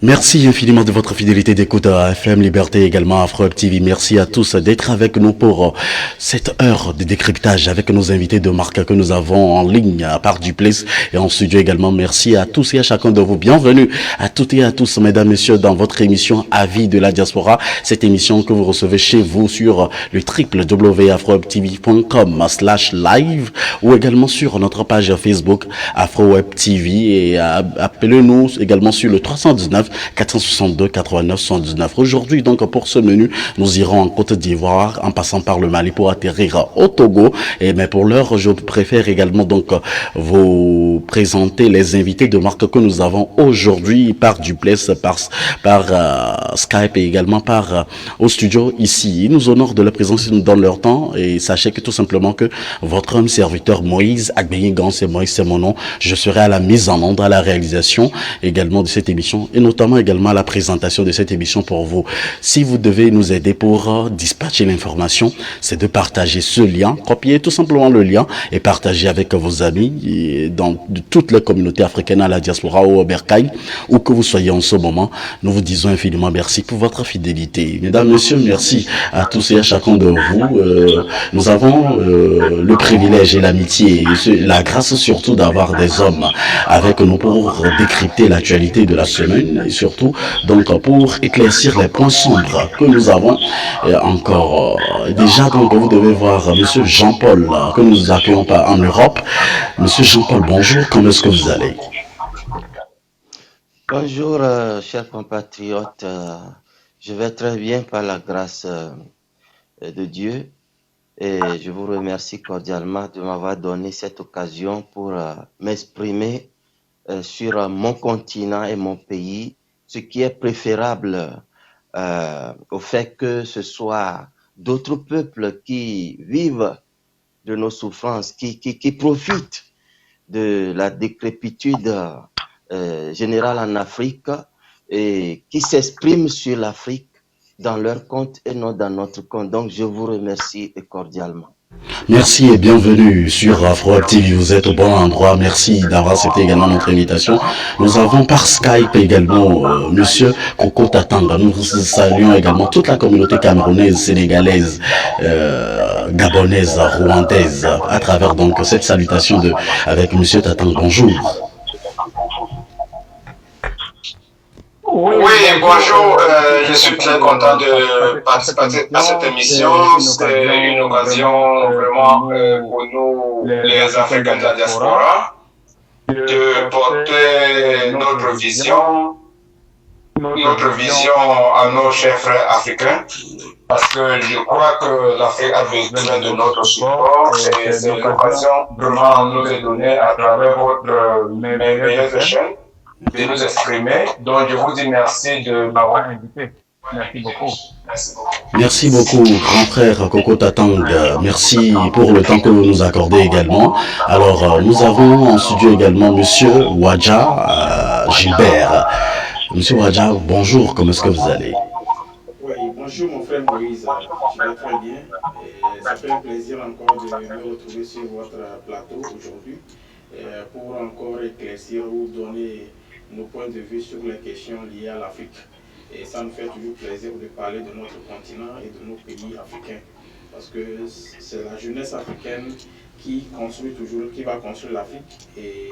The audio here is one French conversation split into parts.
Merci infiniment de votre fidélité d'écoute à FM Liberté, également à Afro TV. Merci à tous d'être avec nous pour cette heure de décryptage avec nos invités de marque que nous avons en ligne à part du place et en studio également. Merci à tous et à chacun de vous. Bienvenue à toutes et à tous, mesdames, messieurs, dans votre émission Avis de la diaspora. Cette émission que vous recevez chez vous sur le www.afrowebtv.com/live ou également sur notre page Facebook AfroWeb TV et appelez-nous également sur le 319 462 89 79. Aujourd'hui, donc, pour ce menu, nous irons en Côte d'Ivoire, en passant par le Mali pour atterrir au Togo. Mais pour l'heure, je préfère également donc vous présenter les invités de marque que nous avons aujourd'hui par Duplex, par Skype et également par au studio ici. Ils nous honorent de la présence dans leur temps et sachez que tout simplement que votre homme serviteur Moïse Agbeyigan, c'est Moïse, c'est mon nom. Je serai à la mise en onde, à la réalisation également de cette émission et notamment également à la présentation de cette émission pour vous. Si vous devez nous aider pour dispatcher l'information, c'est de partager ce lien, copier tout simplement le lien et partager avec vos amis et dans toutes les communautés africaines à la diaspora ou au Bercail, où que vous soyez en ce moment. Nous vous disons infiniment merci pour votre fidélité. Mesdames, messieurs, merci à tous et à chacun de vous. Nous avons le privilège et l'amitié et la grâce surtout d'avoir des hommes avec nous pour décrypter l'actualité de la semaine et surtout donc pour éclaircir les points sombres que nous avons encore. Déjà donc vous devez voir Monsieur Jean-Paul que nous accueillons pas en Europe. Monsieur Jean-Paul, bonjour, comment est-ce que vous allez? Bonjour chers compatriotes, je vais très bien par la grâce de Dieu et je vous remercie cordialement de m'avoir donné cette occasion pour m'exprimer sur mon continent et mon pays, ce qui est préférable au fait que ce soit d'autres peuples qui vivent de nos souffrances, qui profitent de la décrépitude générale en Afrique et qui s'expriment sur l'Afrique dans leur compte et non dans notre compte. Donc je vous remercie cordialement. Merci et bienvenue sur Afro TV. Vous êtes au bon endroit. Merci d'avoir accepté également notre invitation. Nous avons par Skype également Monsieur Koko Tatanga. Nous saluons également toute la communauté camerounaise, sénégalaise, gabonaise, rwandaise à travers donc cette salutation avec Monsieur Tatanga. Bonjour. Oui, bonjour, je suis très content de participer à cette émission. C'est une occasion vraiment pour nous, les Africains de la diaspora, de porter notre vision à nos chers frères africains. Parce que je crois que l'Afrique a besoin de notre support et c'est l'occasion vraiment nous est donnée à travers votre merveilleuse chaîne de nous exprimer. Donc, je vous dis merci de m'avoir invité. Merci beaucoup. Merci beaucoup, grand frère Koko Tatang. Merci pour le temps que vous nous accordez également. Alors, nous avons en studio également Monsieur Wadja Gilbert. Monsieur Wadja, bonjour, comment est-ce que vous allez? Oui, bonjour mon frère Moïse, je vais très bien. Et ça fait un plaisir encore de me retrouver sur votre plateau aujourd'hui pour encore éclaircir ou donner nos points de vue sur les questions liées à l'Afrique. Et ça nous fait toujours plaisir de parler de notre continent et de nos pays africains. Parce que c'est la jeunesse africaine qui construit toujours, qui va construire l'Afrique et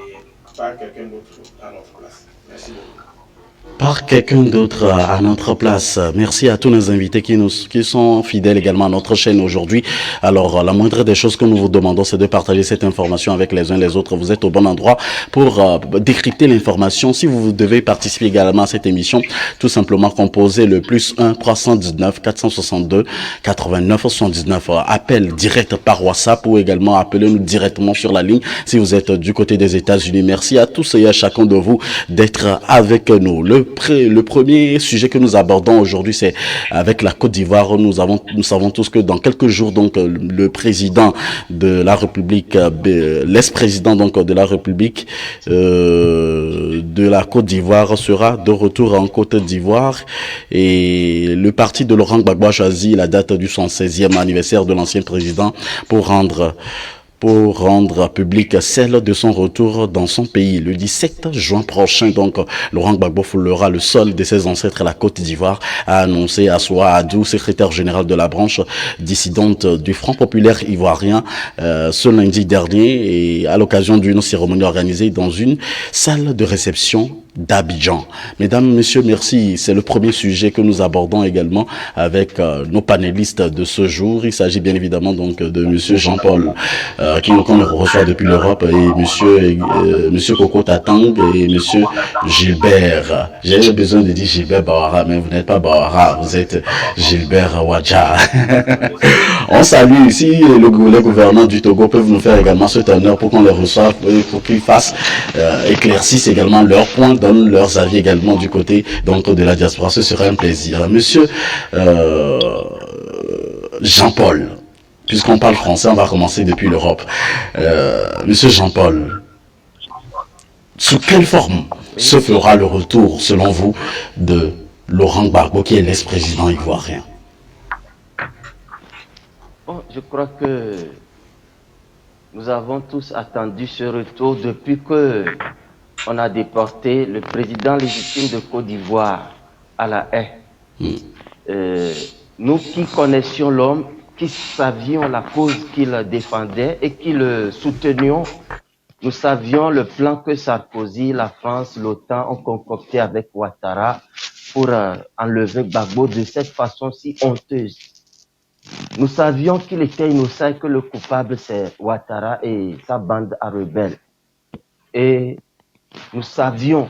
pas quelqu'un d'autre à notre place. Merci beaucoup. Par quelqu'un d'autre à notre place. Merci à tous nos invités qui sont fidèles également à notre chaîne aujourd'hui. Alors, la moindre des choses que nous vous demandons, c'est de partager cette information avec les uns les autres. Vous êtes au bon endroit pour décrypter l'information. Si vous devez participer également à cette émission, tout simplement composez le +1 319 462 89 79. Appel direct par WhatsApp ou également appelez-nous directement sur la ligne si vous êtes du côté des États-Unis. Merci à tous et à chacun de vous d'être avec nous. Le premier sujet que nous abordons aujourd'hui, c'est avec la Côte d'Ivoire. Nous savons tous que dans quelques jours, donc, le président de la République, l'ex-président donc de la République de la Côte d'Ivoire sera de retour en Côte d'Ivoire et le parti de Laurent Gbagbo a choisi la date du 116e anniversaire de l'ancien président pour pour rendre publique celle de son retour dans son pays. Le 17 juin prochain, donc, Laurent Gbagbo foulera le sol de ses ancêtres à la Côte d'Ivoire, a annoncé Assoua Adou, secrétaire général de la branche dissidente du Front populaire ivoirien, ce lundi dernier, et à l'occasion d'une cérémonie organisée dans une salle de réception d'Abidjan. Mesdames, Messieurs, merci. C'est le premier sujet que nous abordons également avec nos panélistes de ce jour. Il s'agit bien évidemment donc de Monsieur Jean-Paul qu'on reçoit depuis l'Europe, et Monsieur Koko Tatang et Monsieur Gilbert. J'ai besoin de dire Gilbert Bawara, mais vous n'êtes pas Bawara, vous êtes Gilbert Wadja. On salue ici les gouvernants du Togo peuvent nous faire également cet honneur pour qu'on les reçoive, pour qu'ils fassent éclaircissent également leurs points, donnent leurs avis également du côté donc de la diaspora. Ce serait un plaisir. Monsieur Jean-Paul, puisqu'on parle français, on va commencer depuis l'Europe. Monsieur Jean-Paul, sous quelle forme se fera le retour, selon vous, de Laurent Gbagbo, qui est l'ex-président ivoirien? Bon, je crois que nous avons tous attendu ce retour depuis que on a déporté le président légitime de Côte d'Ivoire à la haie. Nous qui connaissions l'homme, qui savions la cause qu'il défendait et qui le soutenions, nous savions le plan que Sarkozy, la France, l'OTAN ont concocté avec Ouattara pour enlever Gbagbo de cette façon si honteuse. Nous savions qu'il était innocent et que le coupable c'est Ouattara et sa bande à rebelles. Et nous savions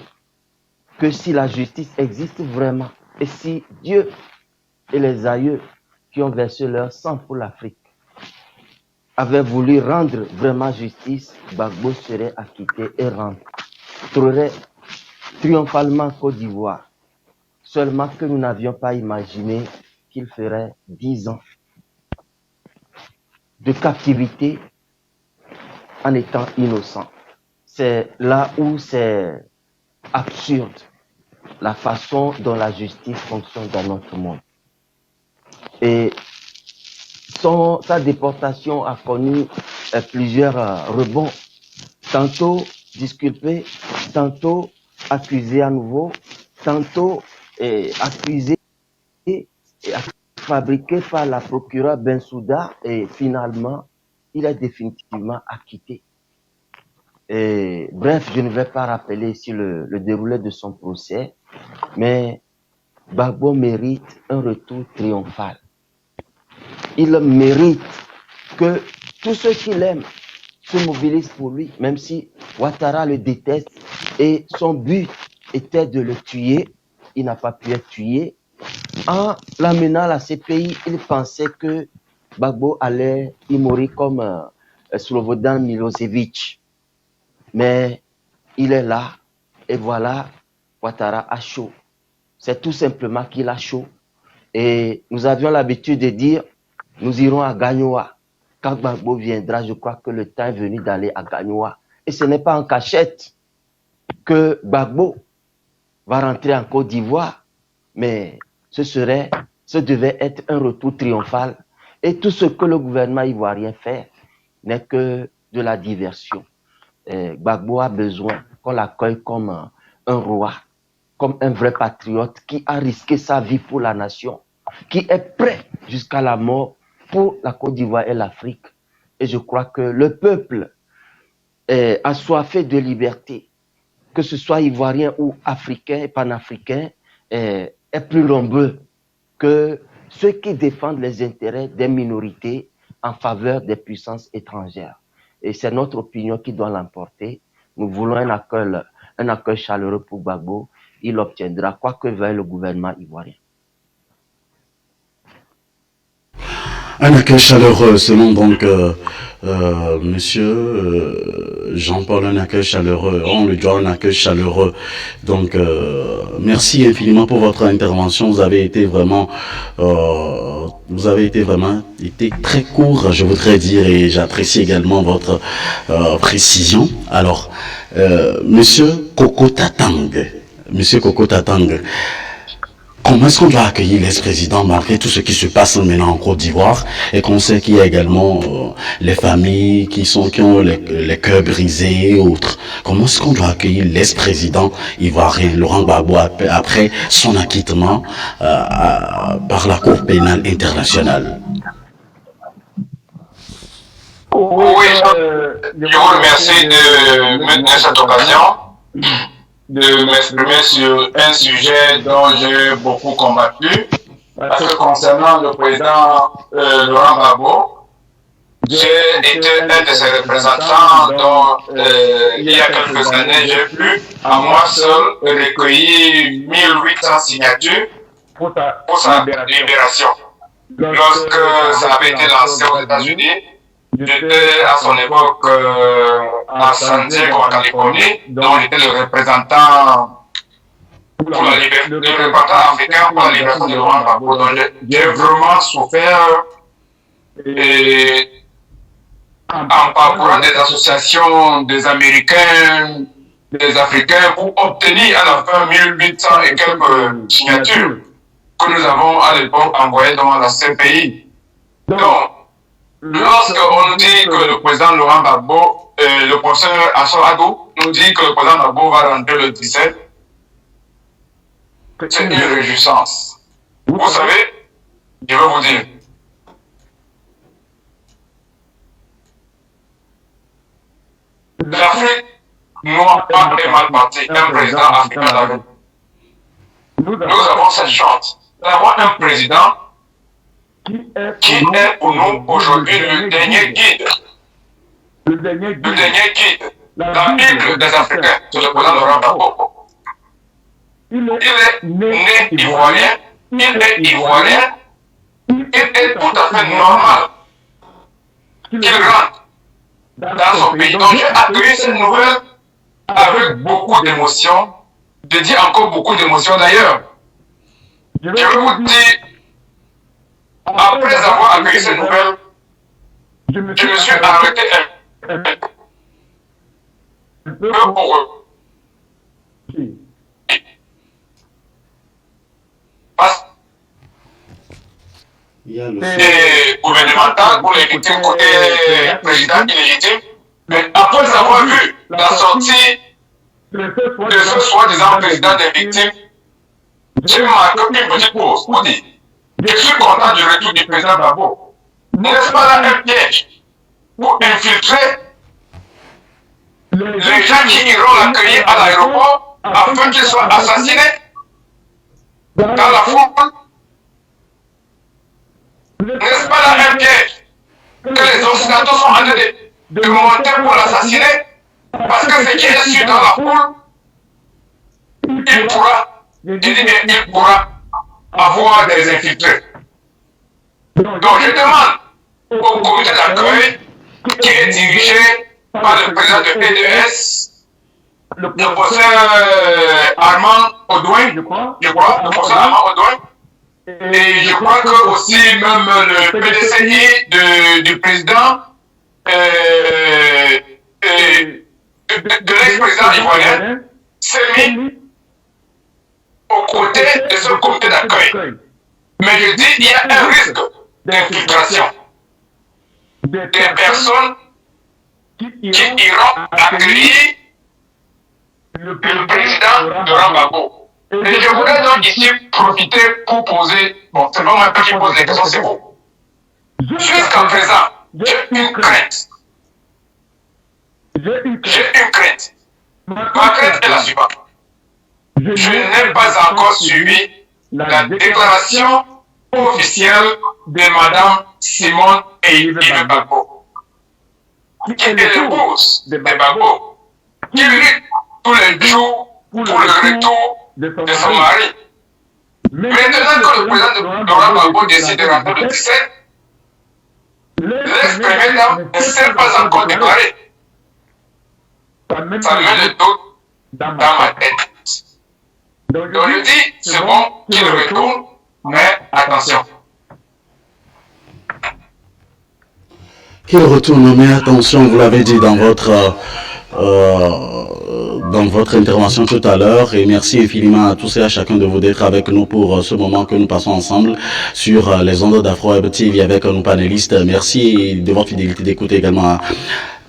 que si la justice existe vraiment, et si Dieu et les aïeux qui ont versé leur sang pour l'Afrique avaient voulu rendre vraiment justice, Gbagbo serait acquitté et rentrerait triomphalement en Côte d'Ivoire. Seulement que nous n'avions pas imaginé qu'il ferait 10 ans de captivité en étant innocent. C'est là où c'est absurde la façon dont la justice fonctionne dans notre monde. Et sa déportation a connu plusieurs rebonds. Tantôt disculpé, tantôt accusé à nouveau, tantôt accusé et fabriqué par la procureure Bensouda, et finalement, il est définitivement acquitté. Et, bref, je ne vais pas rappeler ici le déroulé de son procès, mais Gbagbo mérite un retour triomphal. Il mérite que tous ceux qui l'aiment se mobilisent pour lui, même si Ouattara le déteste et son but était de le tuer. Il n'a pas pu être tué. En l'amenant à la CPI, il pensait que Gbagbo allait y mourir comme Slobodan Milosevic. Mais il est là, et voilà, Ouattara a chaud. C'est tout simplement qu'il a chaud. Et nous avions l'habitude de dire, nous irons à Gagnoa. Quand Gbagbo viendra, je crois que le temps est venu d'aller à Gagnoa. Et ce n'est pas en cachette que Gbagbo va rentrer en Côte d'Ivoire, mais ce devait être un retour triomphal. Et tout ce que le gouvernement ivoirien fait n'est que de la diversion. Gbagbo a besoin qu'on l'accueille comme un roi, comme un vrai patriote qui a risqué sa vie pour la nation, qui est prêt jusqu'à la mort pour la Côte d'Ivoire et l'Afrique. Et je crois que le peuple assoiffé de liberté, que ce soit ivoirien ou africain et panafricain, est plus nombreux que ceux qui défendent les intérêts des minorités en faveur des puissances étrangères. Et c'est notre opinion qui doit l'emporter. Nous voulons un accueil chaleureux pour Gbagbo. Il obtiendra quoi que veuille le gouvernement ivoirien. Un accueil chaleureux, selon donc Monsieur Jean-Paul, un accueil chaleureux. On le doit un accueil chaleureux. Donc, merci infiniment pour votre intervention. Vous avez été vraiment très court, je voudrais dire, et j'apprécie également votre précision. Alors, Monsieur Koko Tatang, Comment est-ce qu'on doit accueillir l'ex-président malgré tout ce qui se passe maintenant en Côte d'Ivoire et qu'on sait qu'il y a également les familles qui ont les cœurs brisés et autres. Comment est-ce qu'on doit accueillir l'ex-président ivoirien Laurent Gbagbo après son acquittement par la Cour pénale internationale? Oui, je vous remercie de me donner cette occasion de m'exprimer sur un sujet dont j'ai beaucoup combattu. Parce que concernant le président Laurent Gbagbo, j'ai été un de ses représentants dont il y a quelques années j'ai pu à moi seul recueillir 1800 signatures pour sa libération. Lorsque ça avait été lancé aux États-Unis, j'étais à son époque à San Diego, en Californie, dont j'étais le représentant pour le représentant africain pour la libération de Laurent Gbagbo. Donc j'ai vraiment souffert en parcourant des associations des Américains, des Africains pour obtenir à la fin 1800 et quelques signatures que nous avons à l'époque envoyées dans la CPI. Donc, lorsqu'on nous dit que le président Laurent Gbagbo, le professeur Assor Adou nous dit que le président Gbagbo va rentrer le 17, c'est une réjouissance. Vous savez, je vais vous dire, l'Afrique noire est mal partie, un président africain dans la vie. Nous avons cette chance d'avoir un président qui est pour nous aujourd'hui le dernier guide. Le dernier guide, la Bible des Africains, c'est le président Laurent Gbagbo. Il est né ivoirien, il est ivoirien, il est tout à fait normal qu'il rentre dans son pays. Donc j'ai accueilli cette nouvelle avec beaucoup d'émotion, je dis encore beaucoup d'émotion d'ailleurs. Je vais vous dire, après avoir accueilli cette nouvelle, je me suis arrêté un peu pour eux. Parce que gouvernemental pour les victimes côté président illégitime, mais après avoir vu la sortie de ce soi-disant président des victimes, j'ai marqué une petite pause pour dire, je suis content du retour du président Gbagbo. N'est-ce pas là un piège pour infiltrer les gens qui iront l'accueillir à l'aéroport afin qu'il soit assassiné dans la foule? N'est-ce pas là un piège que les Occidentaux sont en train de monter pour l'assassiner? Parce que ce qui est sûr dans la foule, il pourra avoir des infiltrés. Donc je demande au comité d'accueil qui est dirigé par le président de PDS, le professeur Armand Audouin, je crois, le professeur Armand Audouin, et je crois que aussi même le PDCI du président de l'ex-président ivoirien s'est mis aux côtés de ce comité d'accueil. Mais je dis, il y a un risque d'infiltration des personnes qui iront accueillir le président Laurent Gbagbo. Et je voudrais donc ici profiter pour poser, bon, c'est pas moi qui pose les questions, c'est vous. Jusqu'à présent, j'ai une crainte. Ma crainte est la suivante. Je n'ai pas encore suivi la déclaration officielle de Madame Simone Eyive Gbagbo, qui est l'épouse de Gbagbo, qui lutte tous les jours pour le retour de son mari. Maintenant que le président de Laurent Gbagbo décide de rentrer le 17, l'ex-première dame ne s'est pas encore déclarée. Ça met le doute dans ma tête. Donc je dis, c'est bon qu'il retourne, mais attention. Qu'il retourne, mais attention, vous l'avez dit dans votre dans votre intervention tout à l'heure et merci infiniment à tous et à chacun de vous d'être avec nous pour ce moment que nous passons ensemble sur les ondes d'Afro Web TV avec nos panélistes. Merci de votre fidélité d'écoute également à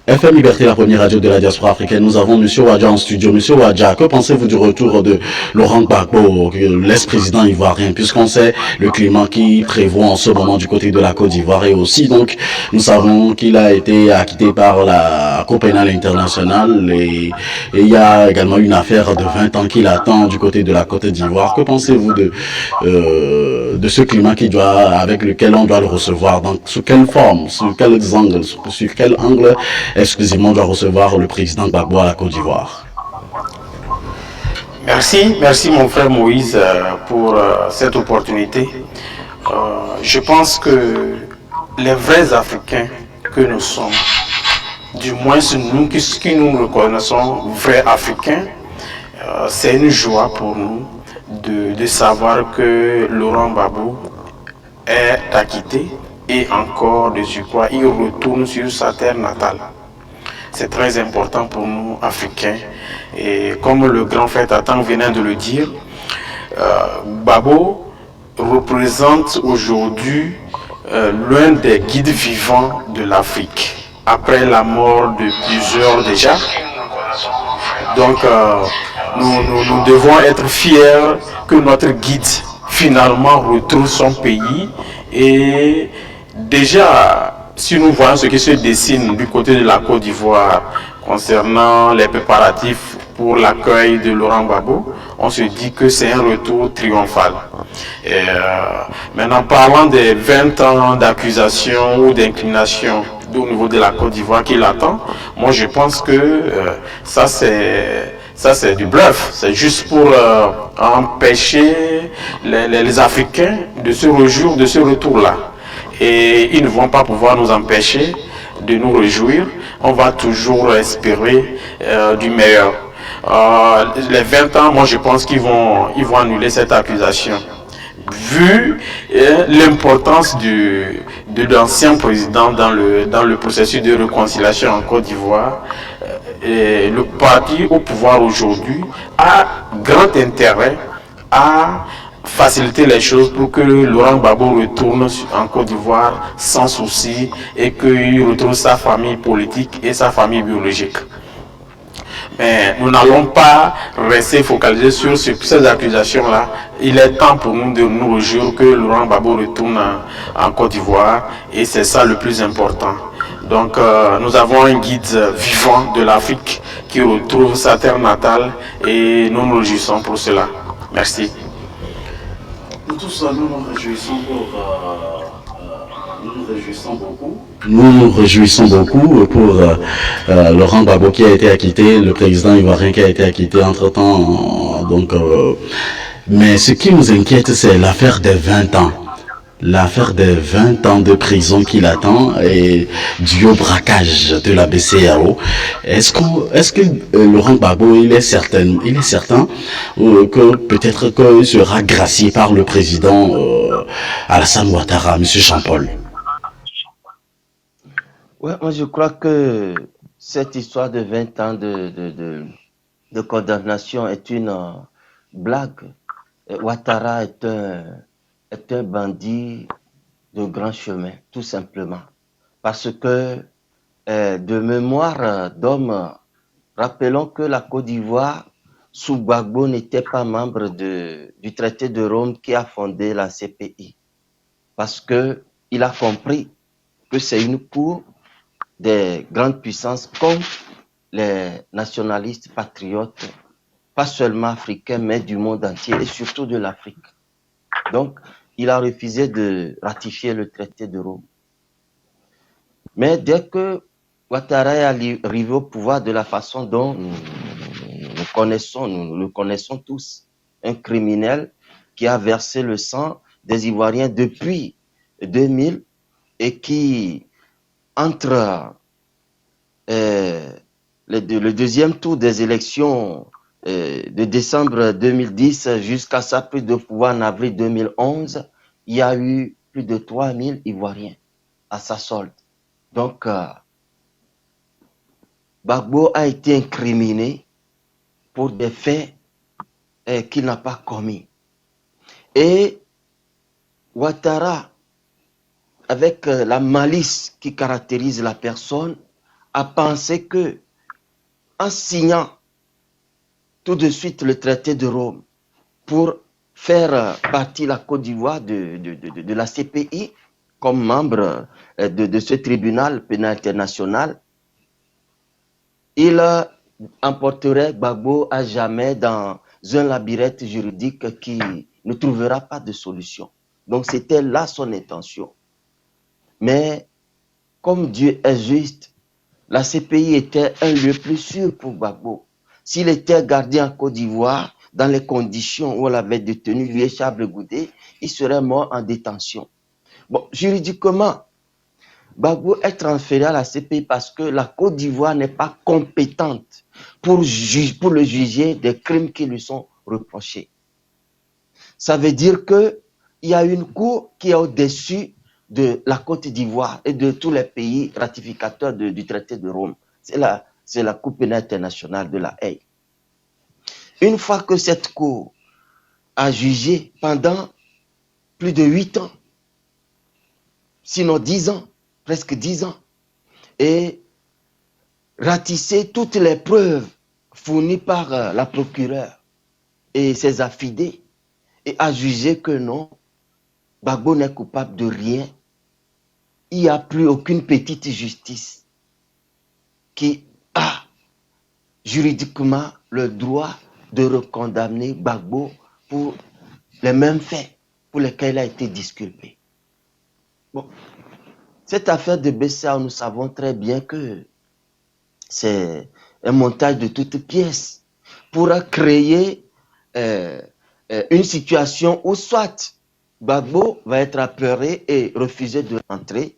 FM Liberté, la première radio de la diaspora africaine. Nous avons Monsieur Wadja en studio. Monsieur Wadja, que pensez-vous du retour de Laurent Gbagbo, l'ex-président ivoirien, puisqu'on sait le climat qui prévaut en ce moment du côté de la Côte d'Ivoire et aussi, donc, nous savons qu'il a été acquitté par la Cour pénale internationale et il y a également une affaire de 20 ans qu'il attend du côté de la Côte d'Ivoire. Que pensez-vous de ce climat avec lequel on doit le recevoir? Donc, sous quelle forme, sur quels angles, sur quel angle exclusivement doit recevoir le président Gbagbo à la Côte d'Ivoire? Merci mon frère Moïse pour cette opportunité. Je pense que les vrais Africains que nous sommes, du moins nous qui nous reconnaissons vrais Africains, c'est une joie pour nous de savoir que Laurent Gbagbo est acquitté et encore de surcroît, il retourne sur sa terre natale. C'est très important pour nous, Africains. Et comme le grand frère Tatan venait de le dire, Gbagbo représente aujourd'hui l'un des guides vivants de l'Afrique, après la mort de plusieurs déjà. Donc, nous devons être fiers que notre guide finalement retrouve son pays. Et déjà, si nous voyons ce qui se dessine du côté de la Côte d'Ivoire concernant les préparatifs pour l'accueil de Laurent Gbagbo, on se dit que c'est un retour triomphal. Et, maintenant, parlant des 20 ans d'accusation ou d'incrimination au niveau de la Côte d'Ivoire qui l'attend, moi je pense que ça c'est du bluff. C'est juste pour empêcher les Africains de se réjouir de ce retour-là. Et ils ne vont pas pouvoir nous empêcher de nous réjouir. On va toujours espérer du meilleur. Les 20 ans, moi je pense qu'ils vont annuler cette accusation. Vu l'importance de l'ancien président dans le processus de réconciliation en Côte d'Ivoire, le parti au pouvoir aujourd'hui a grand intérêt à faciliter les choses pour que Laurent Gbagbo retourne en Côte d'Ivoire sans souci et qu'il retrouve sa famille politique et sa famille biologique. Mais nous n'allons pas rester focalisés sur ces accusations-là. Il est temps pour nous de nous réjouir que Laurent Gbagbo retourne en Côte d'Ivoire et c'est ça le plus important. Donc nous avons un guide vivant de l'Afrique qui retrouve sa terre natale et nous nous réjouissons pour cela. Merci. Nous tous, nous nous réjouissons beaucoup. Nous nous réjouissons beaucoup pour Laurent Gbagbo qui a été acquitté, le président ivoirien qui a été acquitté entre-temps. Mais ce qui nous inquiète, c'est l'affaire des 20 ans. L'affaire des 20 ans de prison qui l'attend et dû au braquage de la BCEAO. Est-ce que Laurent Gbagbo, il est certain que peut-être qu'il sera gracié par le président Alassane Ouattara, M. Jean-Paul? Ouais, moi je crois que cette histoire de 20 ans de condamnation est une blague. Ouattara est un bandit de grand chemin, tout simplement. Parce que, de mémoire d'homme, rappelons que la Côte d'Ivoire, sous Gbagbo, n'était pas membre du traité de Rome qui a fondé la CPI. Parce que il a compris que c'est une cour des grandes puissances comme les nationalistes patriotes, pas seulement africains, mais du monde entier et surtout de l'Afrique. Donc, il a refusé de ratifier le traité de Rome. Mais dès que Ouattara est arrivé au pouvoir de la façon dont nous le connaissons tous, un criminel qui a versé le sang des Ivoiriens depuis 2000 et qui, entre le deuxième tour des élections de décembre 2010 jusqu'à sa prise de pouvoir en avril 2011, il y a eu plus de 3000 Ivoiriens à sa solde. Donc, Gbagbo a été incriminé pour des faits qu'il n'a pas commis. Et Ouattara, avec la malice qui caractérise la personne, a pensé que, en signant tout de suite le traité de Rome pour faire partie la Côte d'Ivoire de la CPI comme membre de ce tribunal pénal international, il emporterait Gbagbo à jamais dans un labyrinthe juridique qui ne trouvera pas de solution. Donc c'était là son intention. Mais comme Dieu est juste, la CPI était un lieu plus sûr pour Gbagbo. S'il était gardé en Côte d'Ivoire, dans les conditions où on l'avait détenu, lui et Charles Goudé, il serait mort en détention. Bon, juridiquement, Gbagbo est transféré à la CPI parce que la Côte d'Ivoire n'est pas compétente pour le juger des crimes qui lui sont reprochés. Ça veut dire qu'il y a une cour qui est au-dessus de la Côte d'Ivoire et de tous les pays ratificateurs du traité de Rome. C'est la Cour pénale internationale de la Haye. Une fois que cette cour a jugé pendant plus de 8 ans, sinon 10 ans, presque 10 ans, et ratissé toutes les preuves fournies par la procureure et ses affidés, et a jugé que non, Gbagbo n'est coupable de rien. Il n'y a plus aucune petite justice qui a juridiquement le droit de recondamner Gbagbo pour les mêmes faits pour lesquels il a été disculpé. Bon, cette affaire de Bessao, nous savons très bien que c'est un montage de toutes pièces pour créer une situation où soit Gbagbo va être apeuré et refuser de rentrer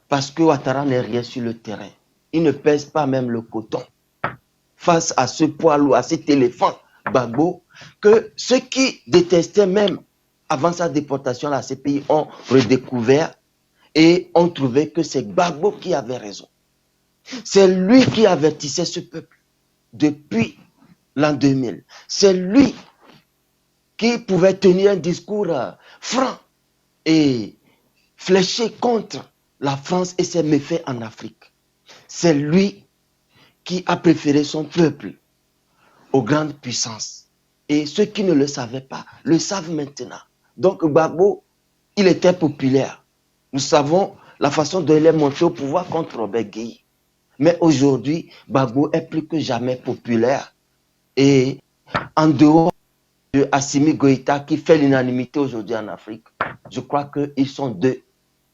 parce que Ouattara n'est rien sur le terrain. Il ne pèse pas même le coton face à ce poids lourd, à cet éléphant Gbagbo, que ceux qui détestaient même avant sa déportation à la CPI ont redécouvert et ont trouvé que c'est Gbagbo qui avait raison. C'est lui qui avertissait ce peuple depuis l'an 2000. C'est lui qui pouvait tenir un discours franc et fléché contre la France et ses méfaits en Afrique. C'est lui qui a préféré son peuple aux grandes puissances. Et ceux qui ne le savaient pas le savent maintenant. Donc Gbagbo, il était populaire. Nous savons la façon dont il est monté au pouvoir contre Robert Guèye. Mais aujourd'hui, Gbagbo est plus que jamais populaire. Et en dehors de Assimi Goïta qui fait l'unanimité aujourd'hui en Afrique, je crois qu'ils sont deux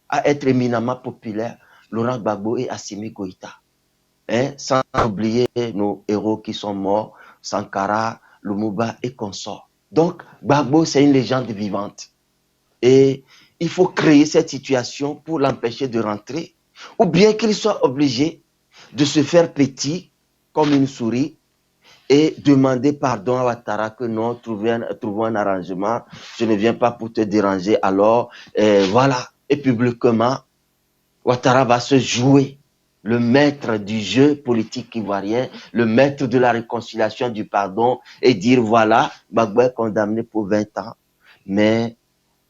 à être éminemment populaires, Laurent Gbagbo et Assimi Goïta. Sans oublier nos héros qui sont morts, Sankara, Lumumba et consorts. Donc, Gbagbo, c'est une légende vivante. Et il faut créer cette situation pour l'empêcher de rentrer, ou bien qu'il soit obligé de se faire petit comme une souris et demander pardon à Ouattara que non, trouvons un arrangement, je ne viens pas pour te déranger, alors voilà. Et publiquement, Ouattara va se jouer le maître du jeu politique ivoirien, le maître de la réconciliation, du pardon, et dire voilà, Gbagbo est condamné pour 20 ans, mais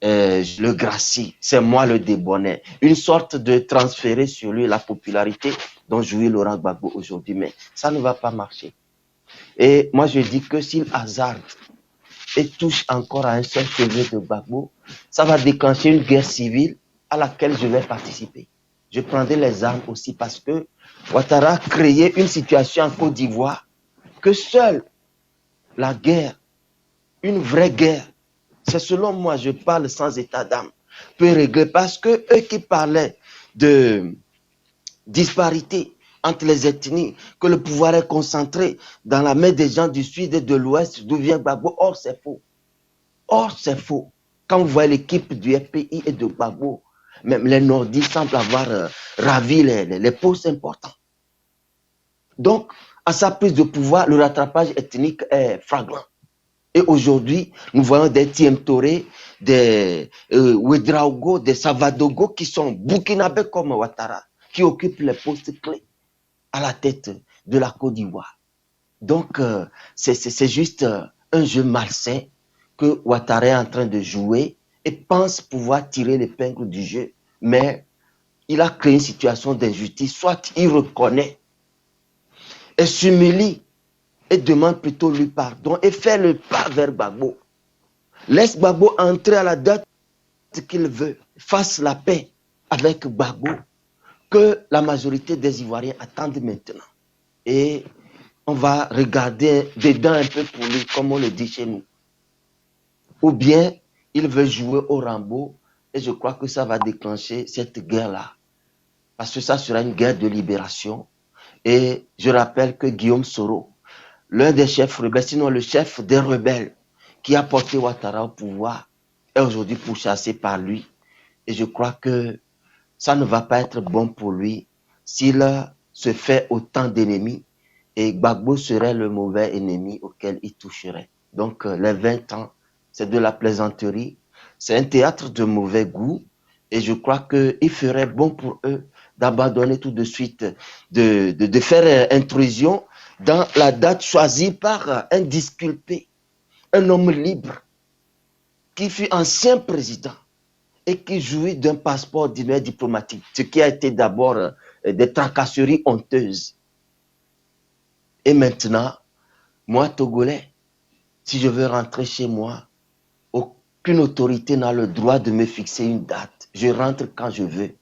je le gracie, c'est moi le débonnaire. Une sorte de transférer sur lui la popularité dont jouit Laurent Gbagbo aujourd'hui, mais ça ne va pas marcher. Et moi je dis que s'il hasarde et touche encore à un seul cheveu de Gbagbo, ça va déclencher une guerre civile à laquelle je vais participer. Je prendrai les armes aussi parce que Ouattara a créé une situation en Côte d'Ivoire que seule la guerre, une vraie guerre, c'est selon moi, je parle sans état d'âme, peut régler, parce que eux qui parlaient de disparité entre les ethnies, que le pouvoir est concentré dans la main des gens du sud et de l'ouest, d'où vient Gbagbo, or c'est faux. Or c'est faux. Quand vous voyez l'équipe du FPI et de Gbagbo, même les nordistes semblent avoir ravi les postes importants. Donc, à sa prise de pouvoir, le rattrapage ethnique est flagrant. Et aujourd'hui, nous voyons des Tiem Touré, des Ouedraogo, des Savadogo qui sont burkinabés comme Ouattara, qui occupent les postes clés. à la tête de la Côte d'Ivoire. Donc, c'est juste un jeu malsain que Ouattara est en train de jouer et pense pouvoir tirer l'épingle du jeu. Mais il a créé une situation d'injustice. Soit il reconnaît et s'humilie et demande plutôt lui pardon et fait le pas vers Gbagbo. Laisse Gbagbo entrer à la date qu'il veut, fasse la paix avec Gbagbo, que la majorité des Ivoiriens attendent maintenant. Et on va regarder dedans un peu pour lui, comme on le dit chez nous. Ou bien, il veut jouer au Rambo, et je crois que ça va déclencher cette guerre-là. Parce que ça sera une guerre de libération. Et je rappelle que Guillaume Soro, l'un des chefs rebelles, sinon le chef des rebelles, qui a porté Ouattara au pouvoir, est aujourd'hui pourchassé par lui. Et je crois que ça ne va pas être bon pour lui s'il se fait autant d'ennemis. Et Gbagbo serait le mauvais ennemi auquel il toucherait. Donc les 20 ans, c'est de la plaisanterie. C'est un théâtre de mauvais goût. Et je crois qu'il ferait bon pour eux d'abandonner tout de suite, de faire intrusion dans la date choisie par un disculpé, un homme libre, qui fut ancien président et qui jouit d'un passeport ordinaire diplomatique, ce qui a été d'abord des tracasseries honteuses. Et maintenant, moi, Togolais, si je veux rentrer chez moi, aucune autorité n'a le droit de me fixer une date. Je rentre quand je veux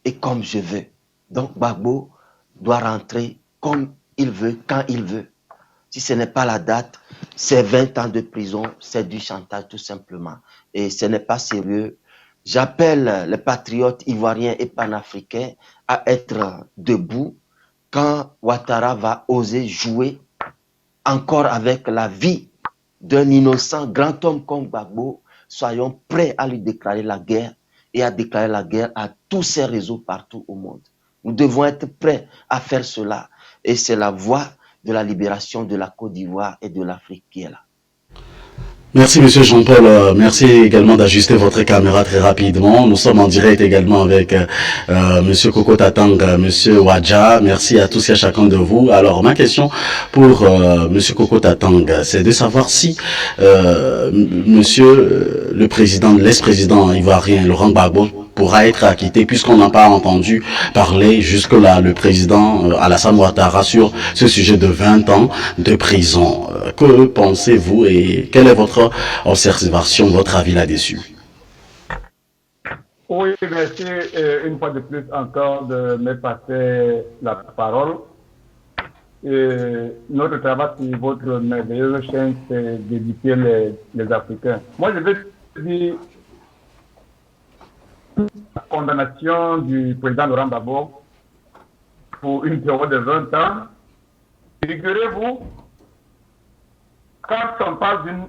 et comme je veux. Donc, Gbagbo doit rentrer comme il veut, quand il veut. Si ce n'est pas la date, c'est 20 ans de prison, c'est du chantage tout simplement. Et ce n'est pas sérieux. J'appelle les patriotes ivoiriens et panafricains à être debout quand Ouattara va oser jouer encore avec la vie d'un innocent grand homme comme Gbagbo. Soyons prêts à lui déclarer la guerre et à déclarer la guerre à tous ces réseaux partout au monde. Nous devons être prêts à faire cela. Et c'est la voie de la libération de la Côte d'Ivoire et de l'Afrique qui est là. Merci Monsieur Jean-Paul, merci également d'ajuster votre caméra très rapidement. Nous sommes en direct également avec Monsieur Koko Tatang, Monsieur Wadja. Merci à tous et à chacun de vous. Alors ma question pour Monsieur Koko Tatang, c'est de savoir si Monsieur le président, l'ex-président ivoirien Laurent Gbagbo pourra être acquitté, puisqu'on n'a pas entendu parler jusque-là le président Alassane Ouattara sur ce sujet de 20 ans de prison. Que pensez-vous et quelle est votre observation, votre avis là-dessus? Oui, merci une fois de plus encore de me passer la parole. Notre travail sur votre merveilleuse chaîne, c'est d'éduquer les Africains. Moi, je vais dire la condamnation du président Laurent Gbagbo pour une période de 20 ans. Figurez-vous, quand on parle d'une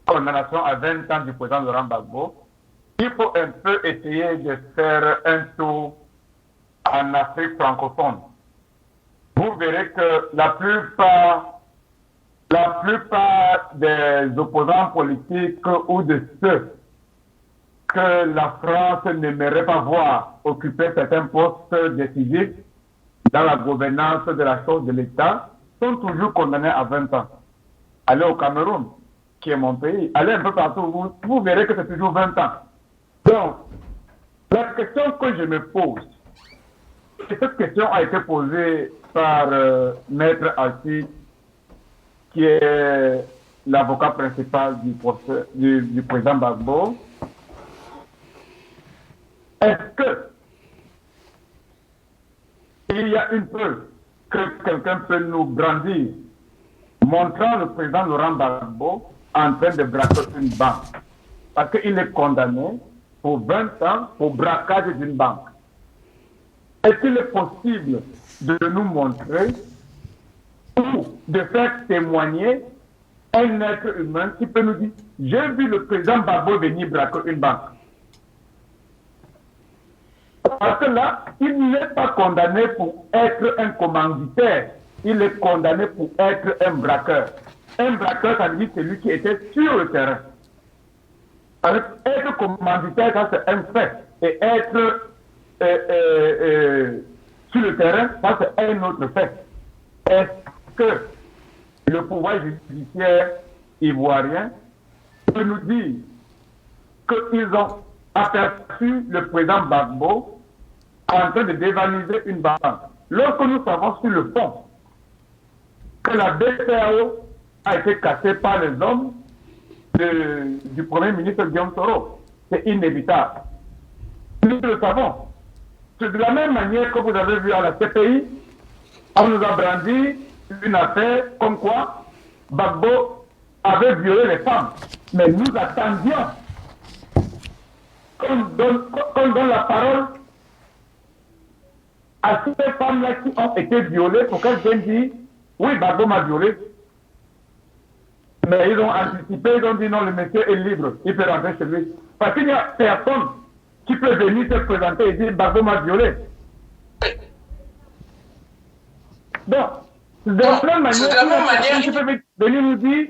condamnation à 20 ans du président Laurent Gbagbo, il faut un peu essayer de faire un tour en Afrique francophone. Vous verrez que la plupart des opposants politiques ou de ceux que la France n'aimerait pas voir occuper certains postes décisifs dans la gouvernance de la chose de l'État sont toujours condamnés à 20 ans. Allez au Cameroun, qui est mon pays, allez un peu partout, vous verrez que c'est toujours 20 ans. Donc, la question que je me pose, et cette question a été posée par Maître Assis, qui est l'avocat principal du président Gbagbo. Est-ce que il y a une preuve que quelqu'un peut nous brandir montrant le président Laurent Gbagbo en train de braquer une banque? Parce qu'il est condamné pour 20 ans pour braquage d'une banque. Est-il est possible de nous montrer ou de faire témoigner un être humain qui peut nous dire « J'ai vu le président Gbagbo venir braquer une banque ». Parce que là, il n'est pas condamné pour être un commanditaire, il est condamné pour être un braqueur. Un braqueur, ça veut dire celui qui était sur le terrain. Être commanditaire, ça c'est un fait. Et être sur le terrain, ça c'est un autre fait. Est-ce que le pouvoir judiciaire ivoirien peut nous dire qu'ils ont aperçu le président Gbagbo en train de dévaliser une banque, lorsque nous savons sur le fond que la BCAO a été cassée par les hommes du Premier ministre Guillaume Soro. C'est inévitable. Nous le savons. C'est de la même manière que vous avez vu à la CPI, on nous a brandi une affaire comme quoi Gbagbo avait violé les femmes. Mais nous attendions qu'on donne la parole à ces femmes-là qui ont été violées pour qu'elles viennent dire oui, Gbagbo m'a violé. Mais ils ont anticipé, ils ont dit non, le monsieur est libre, il peut rentrer chez lui. Parce qu'il n'y a personne qui peut venir se présenter et dire Gbagbo m'a violé. Donc, de la même manière, qui peut venir nous dire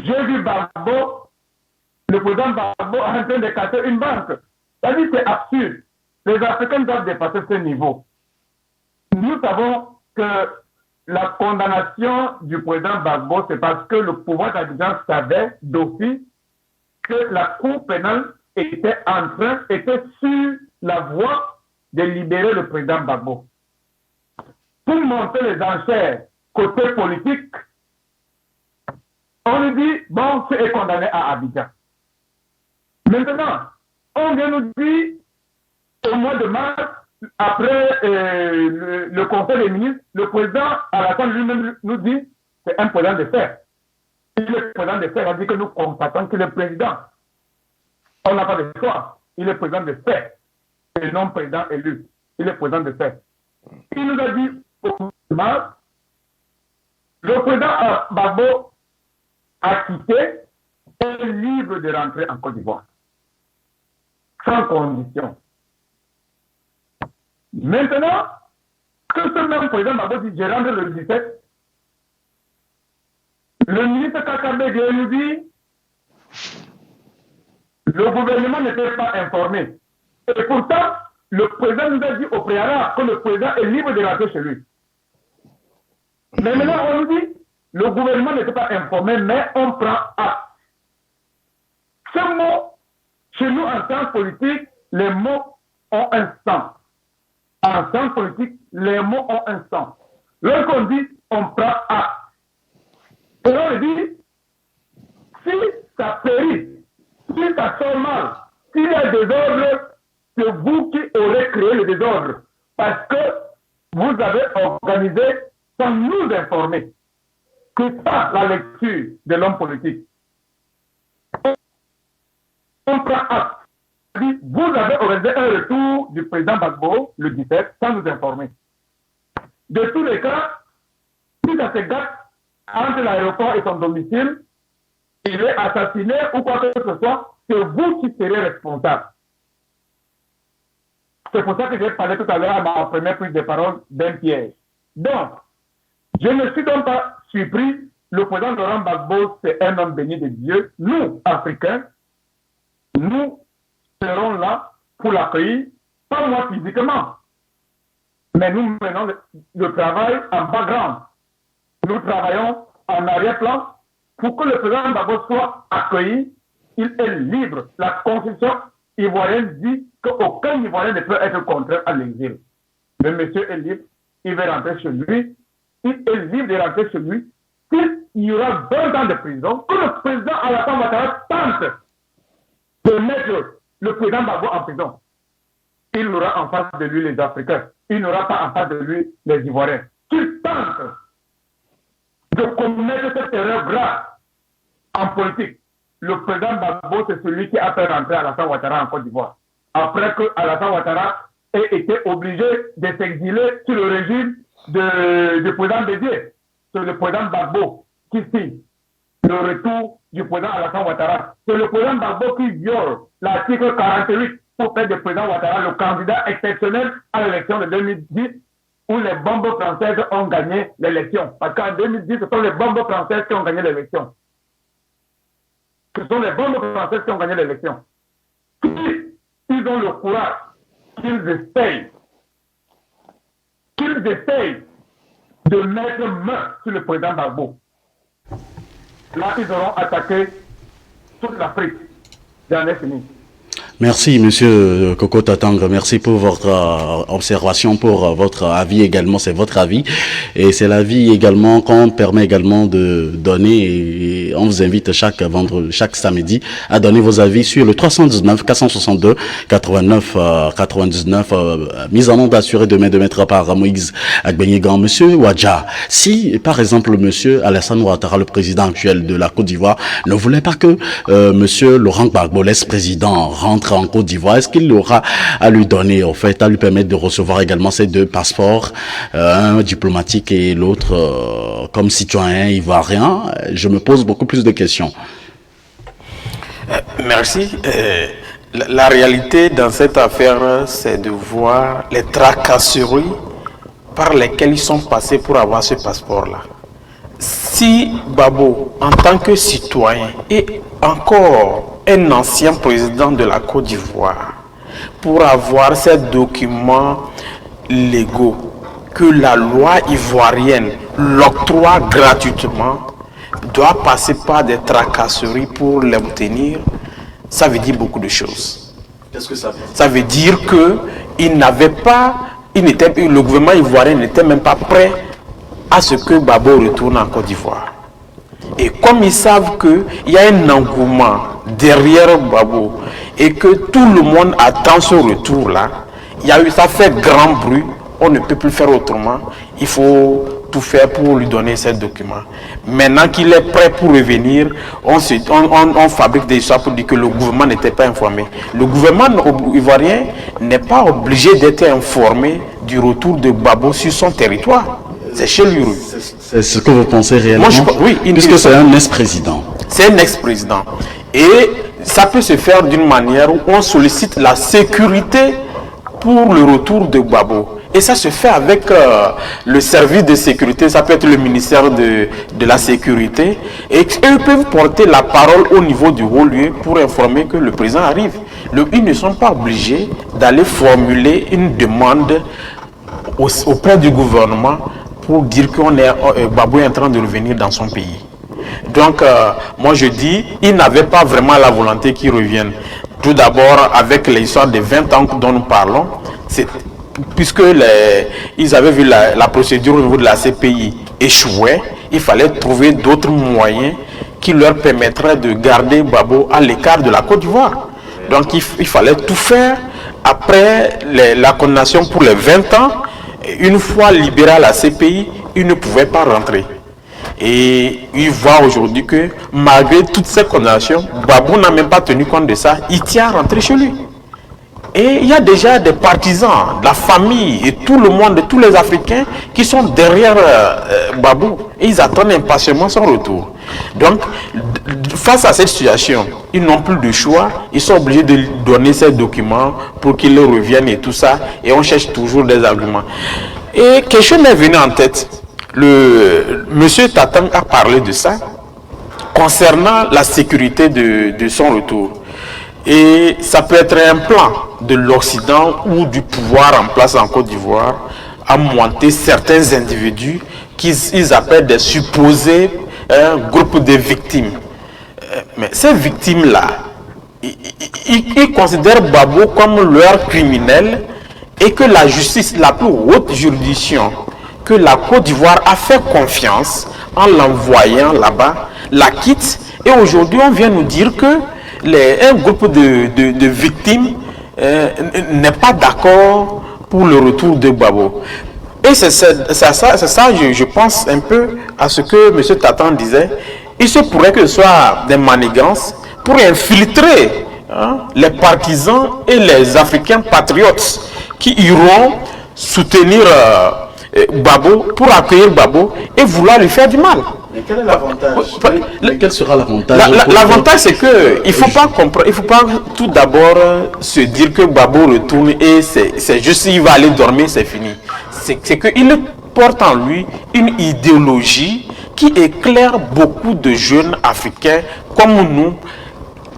j'ai vu Gbagbo, le président Gbagbo en train de casser une banque. C'est-à-dire que c'est absurde. Les Africains doivent dépasser ce niveau. Nous savons que la condamnation du président Gbagbo, c'est parce que le pouvoir d'Abidjan savait d'office que la Cour pénale était sur la voie de libérer le président Gbagbo. Pour monter les enchères côté politique, on lui dit, bon, tu es condamné à Abidjan. Maintenant, on vient nous dire, au mois de mars, après le Conseil des ministres, le président Alassane lui-même nous dit c'est un président de fait. Il est président de fait, on dit que nous constatons qu'il est président. On n'a pas de choix. Il est président de fait. Et non président élu. Il est président de fait. Il nous a dit au mois de mars, le président Gbagbo a quitté et est libre de rentrer en Côte d'Ivoire. Sans condition. Maintenant, que ce même président Gbagbo dit je rentre le 17, le ministre Kakabe vient nous dire le gouvernement n'était pas informé. Et pourtant, le président nous a dit au préalable que le président est libre de rentrer chez lui. Mais maintenant, on nous dit le gouvernement n'était pas informé, mais on prend acte. Ce mot, chez nous en sciences politiques, les mots ont un sens. En sciences politiques, les mots ont un sens. Lorsqu'on dit on prend acte, et on dit si ça périt, si ça sort mal, s'il y a des ordres, c'est vous qui aurez créé le désordre. Parce que vous avez organisé sans nous informer. Que ça, la lecture de l'homme politique. On prend acte. Vous avez organisé un retour du président Gbagbo le 17 sans nous informer. De tous les cas, si ça se gâte entre l'aéroport et son domicile, il est assassiné ou quoi que ce soit, c'est vous qui serez responsable. C'est pour ça que j'ai parlé tout à l'heure à ma première prise de parole d'un piège. Donc, je ne suis donc pas surpris. Le président Laurent Gbagbo, c'est un homme béni de Dieu. Nous, Africains, nous serons là pour l'accueillir, pas moi physiquement. Mais nous menons le travail en background. Nous travaillons en arrière-plan pour que le président Gbagbo soit accueilli. Il est libre. La Constitution ivoirienne dit qu'aucun Ivoirien ne peut être contraint à l'exil. Le monsieur est libre. Il va rentrer chez lui. Il est libre de rentrer chez lui. S'il y aura 20 ans de prison, que le président Alassane Ouattara tente de mettre le président Gbagbo en prison, il aura en face de lui les Africains. Il n'aura pas en face de lui les Ivoiriens. Qu'il tente de commettre cette erreur grave en politique. Le président Gbagbo, c'est celui qui a fait rentrer Alassane Ouattara en Côte d'Ivoire. Après que Alassane Ouattara ait été obligé de s'exiler sur le régime du président Bédié. C'est le président Gbagbo qui signe le retour du président Alassane Ouattara. C'est le président Gbagbo qui viole l'article 48 pour faire du président Ouattara le candidat exceptionnel à l'élection de 2010 où les bombes françaises ont gagné l'élection. Parce qu'en 2010, ce sont les bombes françaises qui ont gagné l'élection. Ce sont les bombes françaises qui ont gagné l'élection. Ils ont le courage qu'ils essayent qu'ils essayent de mettre main sur le président Gbagbo. Là, ils auront attaqué toute l'Afrique. J'en ai fini. Merci, Monsieur Koko Tatang. Merci pour votre observation, pour votre avis également. C'est votre avis. Et c'est l'avis également qu'on permet également de donner. Et on vous invite chaque samedi à donner vos avis sur le 319 462 89 99. Mise en onde assurée demain de mettre par Moïse Agbenyegan. Monsieur Ouadja, si par exemple Monsieur Alassane Ouattara, le président actuel de la Côte d'Ivoire, ne voulait pas que Monsieur Laurent Gbagbo, l'ex-président, rentre en Côte d'Ivoire, est-ce qu'il aura à lui donner, en fait, à lui permettre de recevoir également ces deux passeports, un diplomatique et l'autre comme citoyen ivoirien? Je me pose beaucoup plus de questions. Merci. La réalité dans cette affaire, c'est de voir les tracasseries par lesquelles ils sont passés pour avoir ce passeport-là. Si Gbagbo, en tant que citoyen, et encore un ancien président de la Côte d'Ivoire, pour avoir ces documents légaux que la loi ivoirienne l'octroie gratuitement, doit passer par des tracasseries pour l'obtenir, ça veut dire beaucoup de choses. Qu'est-ce que ça veut dire? Ça veut dire que le gouvernement ivoirien n'était même pas prêt à ce que Gbagbo retourne en Côte d'Ivoire. Et comme ils savent qu'il y a un engouement derrière Gbagbo et que tout le monde attend ce retour-là, ça fait grand bruit, on ne peut plus faire autrement, il faut tout faire pour lui donner ces documents. Maintenant qu'il est prêt pour revenir, on fabrique des histoires pour dire que le gouvernement n'était pas informé. Le gouvernement ivoirien n'est pas obligé d'être informé du retour de Gbagbo sur son territoire. C'est chez lui. C'est ce que vous pensez réellement? Oui, puisque c'est un ex-président. C'est un ex-président. Et ça peut se faire d'une manière où on sollicite la sécurité pour le retour de Gbagbo. Et ça se fait avec le service de sécurité, ça peut être le ministère de la Sécurité. Et eux peuvent porter la parole au niveau du haut lieu pour informer que le président arrive. Ils ne sont pas obligés d'aller formuler une demande auprès du gouvernement pour dire que Gbagbo est en train de revenir dans son pays. Donc, moi je dis, ils n'avaient pas vraiment la volonté qu'il revienne. Tout d'abord, avec l'histoire des 20 ans dont nous parlons, puisque ils avaient vu la procédure au niveau de la CPI échouer, il fallait trouver d'autres moyens qui leur permettraient de garder Gbagbo à l'écart de la Côte d'Ivoire. Donc, il fallait tout faire. Après la condamnation pour les 20 ans, une fois libéré à la CPI, il ne pouvait pas rentrer. Et il voit aujourd'hui que malgré toutes ces condamnations, Gbagbo n'a même pas tenu compte de ça, il tient à rentrer chez lui. Et il y a déjà des partisans, la famille et tout le monde, tous les Africains qui sont derrière Gbagbo. Et ils attendent impatiemment son retour. Donc, face à cette situation, ils n'ont plus de choix. Ils sont obligés de donner ces documents pour qu'ils reviennent et tout ça. Et on cherche toujours des arguments. Et quelque chose m'est venu en tête. Monsieur Tatang a parlé de ça concernant la sécurité de son retour. Et ça peut être un plan de l'Occident ou du pouvoir en place en Côte d'Ivoire à monter certains individus qu'ils appellent des supposés groupes de victimes. Mais ces victimes-là, ils considèrent Gbagbo comme leur criminel et que la justice, la plus haute juridiction, que la Côte d'Ivoire a fait confiance en l'envoyant là-bas, la quitte. Et aujourd'hui, on vient nous dire que un groupe de victimes n'est pas d'accord pour le retour de Gbagbo. Et c'est ça, je pense un peu à ce que M. Tatang disait. Il se pourrait que ce soit des manigances pour infiltrer les partisans et les Africains patriotes qui iront soutenir Gbagbo pour accueillir Gbagbo et vouloir lui faire du mal. Mais quel est l'avantage? Quel sera l'avantage? L'avantage, c'est que il faut pas tout d'abord se dire que Gbagbo retourne et c'est juste il va aller dormir, c'est fini. C'est qu'il porte en lui une idéologie qui éclaire beaucoup de jeunes Africains comme nous,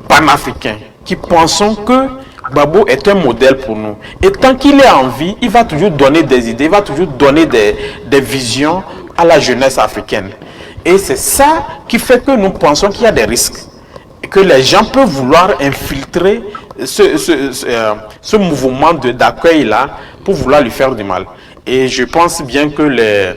panafricains, qui pensons que Gbagbo est un modèle pour nous. Et tant qu'il est en vie, il va toujours donner des idées, il va toujours donner des visions à la jeunesse africaine. Et c'est ça qui fait que nous pensons qu'il y a des risques. Et que les gens peuvent vouloir infiltrer ce mouvement d'accueil-là pour vouloir lui faire du mal. Et je pense bien que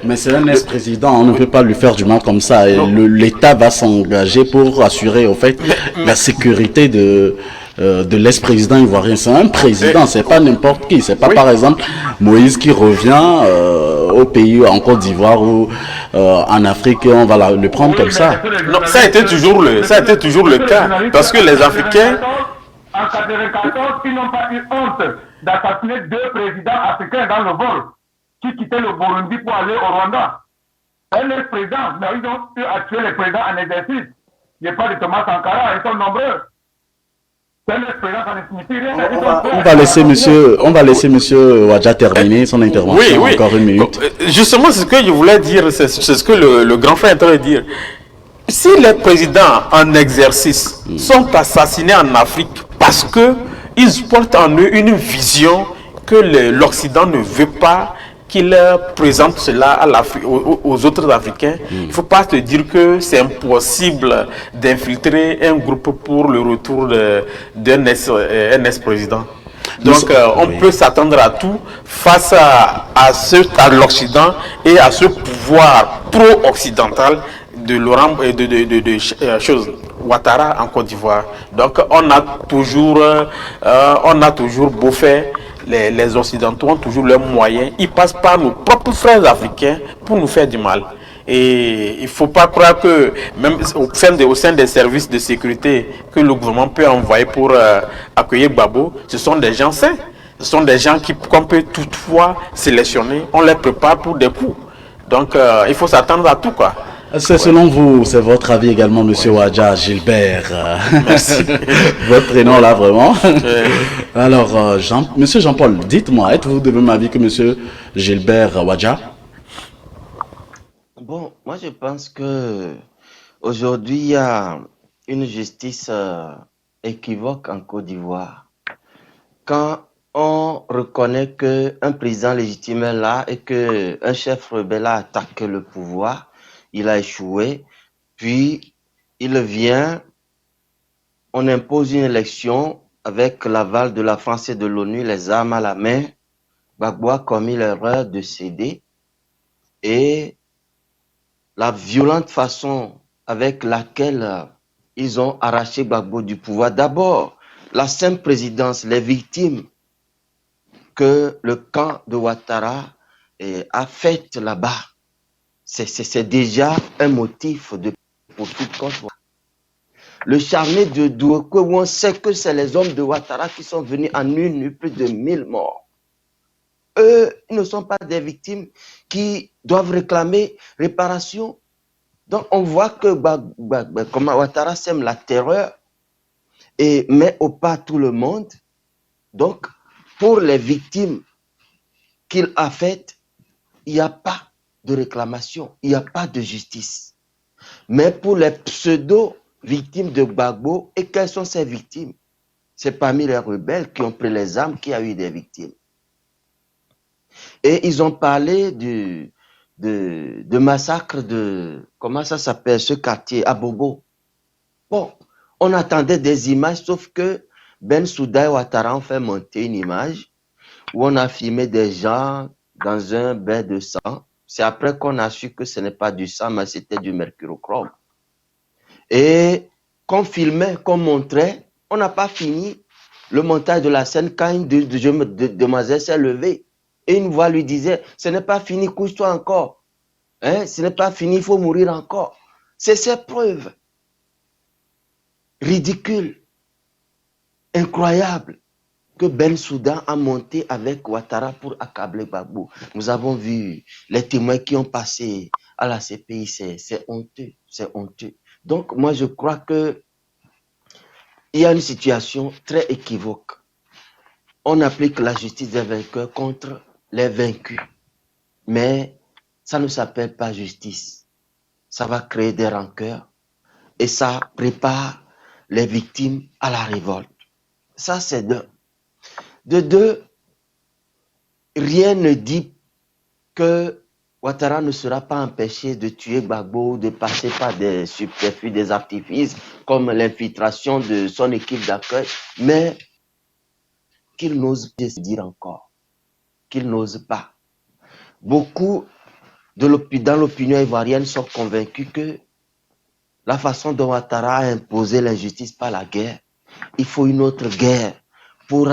Mais c'est un ex-président, on ne peut pas lui faire du mal comme ça. L'État va s'engager pour assurer, au fait, la sécurité de l'ex-président ivoirien. C'est un président, c'est pas n'importe qui. C'est pas, par exemple, Moïse qui revient au pays, en Côte d'Ivoire ou en Afrique, et on va le prendre comme ça. Non, ça a été toujours le cas. Parce que les Africains... En 1994, ils n'ont pas eu honte d'assassiner 2 présidents africains dans le vol qui quittaient le Burundi pour aller au Rwanda. Un ex-président, mais ils ont pu tuer les présidents en exercice. Il n'y a pas de Thomas Sankara, ils sont nombreux. C'est un ex-président, ça ne signifie rien. On va laisser monsieur Wadja terminer son intervention. Oui. Encore une minute. Justement, c'est ce que je voulais dire, c'est ce que le grand frère est en train de dire. Si les présidents en exercice sont assassinés en Afrique parce qu'ils portent en eux une vision que l'Occident ne veut pas qu'ils présentent cela aux autres Africains, il ne faut pas se dire que c'est impossible d'infiltrer un groupe pour le retour d'un ex-président. Donc on peut s'attendre à tout face à l'Occident et à ce pouvoir pro-occidental de Laurent et de Ouattara en Côte d'Ivoire. Donc on a toujours beau faire, les Occidentaux ont toujours leurs moyens. Ils passent par nos propres frères africains pour nous faire du mal. Et il ne faut pas croire que même au sein des services de sécurité que le gouvernement peut envoyer pour accueillir Gbagbo, ce sont des gens sains. Ce sont des gens qu'on peut toutefois sélectionner. On les prépare pour des coups. Donc il faut s'attendre à tout, quoi. C'est selon vous, c'est votre avis également, monsieur Wadja Gilbert. Merci. Votre prénom là, vraiment. Alors, monsieur Jean-Paul, dites-moi, êtes-vous de même avis que monsieur Gilbert Wadja? Bon, moi je pense que aujourd'hui il y a une justice équivoque en Côte d'Ivoire. Quand on reconnaît qu'un président légitime est là et qu'un chef rebelle a attaqué le pouvoir, il a échoué, puis il vient, on impose une élection avec l'aval de la France et de l'ONU, les armes à la main. Gbagbo a commis l'erreur de céder et la violente façon avec laquelle ils ont arraché Gbagbo du pouvoir. D'abord, la simple présidence, les victimes que le camp de Ouattara a faites là-bas. C'est déjà un motif de poursuite contre. Le charnier de Douakou, où on sait que c'est les hommes de Ouattara qui sont venus en une nuit, plus de 1000 morts. Eux, ils ne sont pas des victimes qui doivent réclamer réparation. Donc, on voit que comment Ouattara sème la terreur et met au pas tout le monde. Donc, pour les victimes qu'il a faites, il n'y a pas de réclamation, il n'y a pas de justice. Mais pour les pseudo-victimes de Gbagbo, et quelles sont ces victimes? C'est parmi les rebelles qui ont pris les armes qu'il y a eu des victimes. Et ils ont parlé de massacre de, comment ça s'appelle, ce quartier, à Bobo. Bon, on attendait des images, sauf que Bensouda et Ouattara ont fait monter une image où on a filmé des gens dans un bain de sang. C'est après qu'on a su que ce n'est pas du sang, mais c'était du mercurochrome. Et qu'on filmait, qu'on montrait, on n'a pas fini le montage de la scène quand une demoiselle s'est levée. Et une voix lui disait, ce n'est pas fini, couche-toi encore. Hein? Ce n'est pas fini, il faut mourir encore. C'est ces preuves ridicules, incroyables, que Bensouda a monté avec Ouattara pour accabler Gbagbo. Nous avons vu les témoins qui ont passé à la CPI, c'est honteux, c'est honteux. Donc moi je crois que il y a une situation très équivoque. On applique la justice des vainqueurs contre les vaincus. Mais ça ne s'appelle pas justice. Ça va créer des rancœurs et ça prépare les victimes à la révolte. Ça c'est d'un. De deux, rien ne dit que Ouattara ne sera pas empêché de tuer Gbagbo, de passer par des subterfuges, des artifices, comme l'infiltration de son équipe d'accueil, mais qu'il n'ose pas se dire encore, qu'il n'ose pas. Beaucoup dans l'opinion ivoirienne sont convaincus que la façon dont Ouattara a imposé l'injustice par la guerre, il faut une autre guerre pour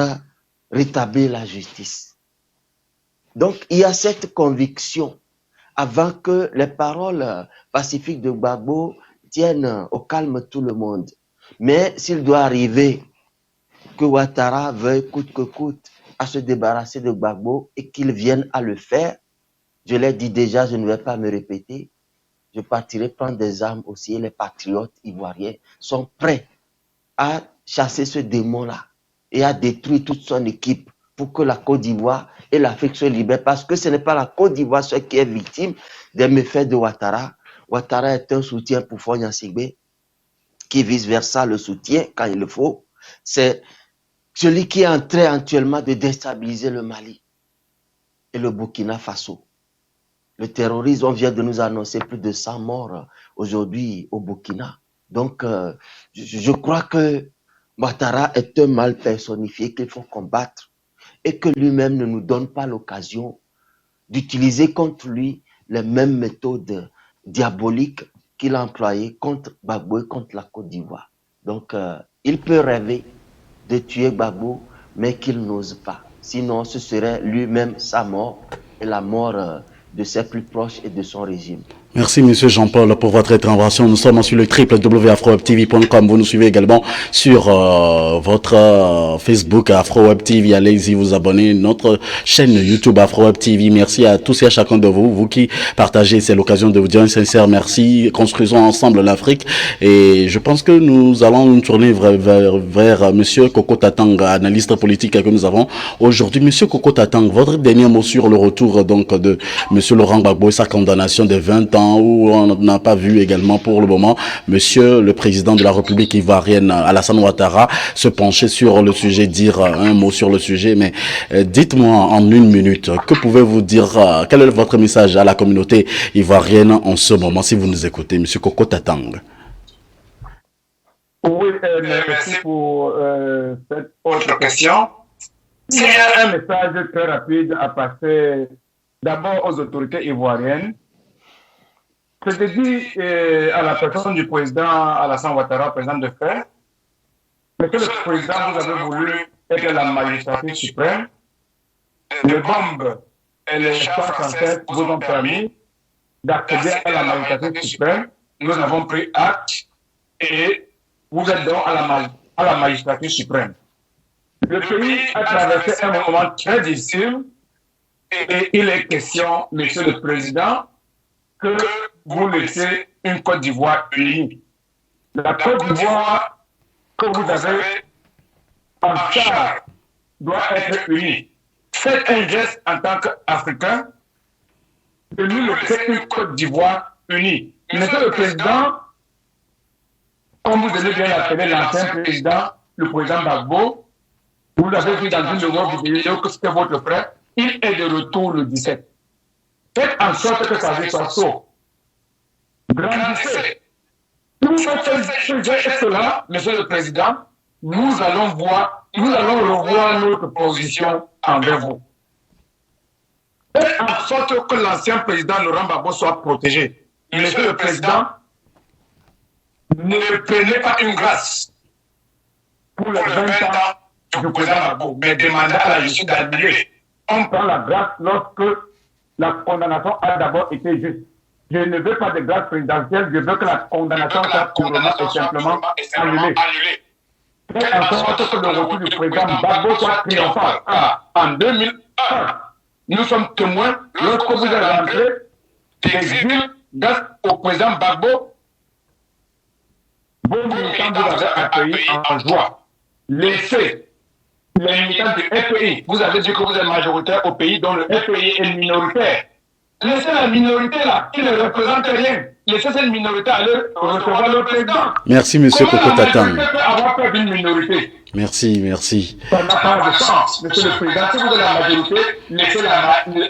rétablir la justice. Donc, il y a cette conviction avant que les paroles pacifiques de Gbagbo tiennent au calme tout le monde. Mais s'il doit arriver que Ouattara veuille coûte que coûte à se débarrasser de Gbagbo et qu'il vienne à le faire, je l'ai dit déjà, je ne vais pas me répéter, je partirai prendre des armes aussi et les patriotes ivoiriens sont prêts à chasser ce démon-là et à détruire toute son équipe pour que la Côte d'Ivoire et l'Afrique se libèrent, parce que ce n'est pas la Côte d'Ivoire seule qui est victime des méfaits de Ouattara. Ouattara est un soutien pour Faure Gnassingbé, qui vice-versa le soutient quand il le faut. C'est celui qui est en train actuellement de déstabiliser le Mali et le Burkina Faso. Le terrorisme, on vient de nous annoncer plus de 100 morts aujourd'hui au Burkina. Donc, je crois que Ouattara est un mal personnifié qu'il faut combattre et que lui-même ne nous donne pas l'occasion d'utiliser contre lui les mêmes méthodes diaboliques qu'il a employées contre Gbagbo et contre la Côte d'Ivoire. Donc, il peut rêver de tuer Gbagbo, mais qu'il n'ose pas. Sinon, ce serait lui-même sa mort et la mort de ses plus proches et de son régime. Merci, monsieur Jean-Paul, pour votre intervention. Nous sommes sur le www.afrowebtv.com. Vous nous suivez également sur votre Facebook AfroWeb TV. Allez-y vous abonner. Notre chaîne YouTube AfroWeb TV. Merci à tous et à chacun de vous. Vous qui partagez, c'est l'occasion de vous dire un sincère merci. Construisons ensemble l'Afrique. Et je pense que nous allons nous tourner vers monsieur Koko Tatang, analyste politique que nous avons aujourd'hui. Monsieur Koko Tatang, votre dernier mot sur le retour donc de monsieur Laurent Gbagbo et sa condamnation de 20 ans, où on n'a pas vu également pour le moment monsieur le président de la République ivoirienne Alassane Ouattara se pencher sur le sujet, dire un mot sur le sujet. Mais dites-moi en une minute, que pouvez-vous dire, quel est votre message à la communauté ivoirienne en ce moment, si vous nous écoutez, monsieur Koko Tatang? Oui, merci pour cette autre question. Il y a un message très rapide à passer d'abord aux autorités ivoiriennes. C'était dit à la personne du président Alassane Ouattara, président de fait, monsieur le président, vous avez voulu être la magistrature suprême. Les bombes et les chars français vous ont permis d'accéder à la magistrature suprême. Nous avons pris acte et vous êtes donc à la magistrature suprême. Le pays a traversé un moment très difficile et il est question, monsieur le président, que vous laissez une Côte d'Ivoire unie. La Côte d'Ivoire que vous avez en charge doit être unie. Faites un geste en tant qu'Africain de nous laisser une Côte d'Ivoire unie. Monsieur le président, comme vous avez bien appelé l'ancien président, le président Gbagbo, vous l'avez vu dans une de vos vidéos que c'était votre frère, il est de retour le 17. Faites en sorte que sa vie soit sauve. Grandissez. Tout ce geste-là, monsieur le président, nous allons revoir notre position envers vous. Faites en sorte que l'ancien président Laurent Gbagbo soit protégé. Monsieur le président, ne prenez pas une grâce pour les 20 ans du président Gbagbo, mais demandez à la justice d'annuler. On prend la grâce lorsque la condamnation a d'abord été juste. Je ne veux pas de grâce présidentielle, je veux que la condamnation soit purement et simplement annulée. Faites en sorte que le retour du président Gbagbo soit triomphal. En 2001, nous sommes témoins lorsque vous êtes rentré d'exil grâce au président Gbagbo. Vos militants vous avez accueillis en joie. Laissez les militants du FPI, vous avez dit que vous êtes majoritaire au pays dont le FPI est minoritaire. Laissez la minorité là, qui ne représente rien. laisser cette minorité aller recevoir leur président. Merci, monsieur Comment Koko la Tatang. majorité peut avoir peur d'une minorité? Merci, merci. Ça n'a pas de sens, monsieur le président. Si vous avez la majorité, laissez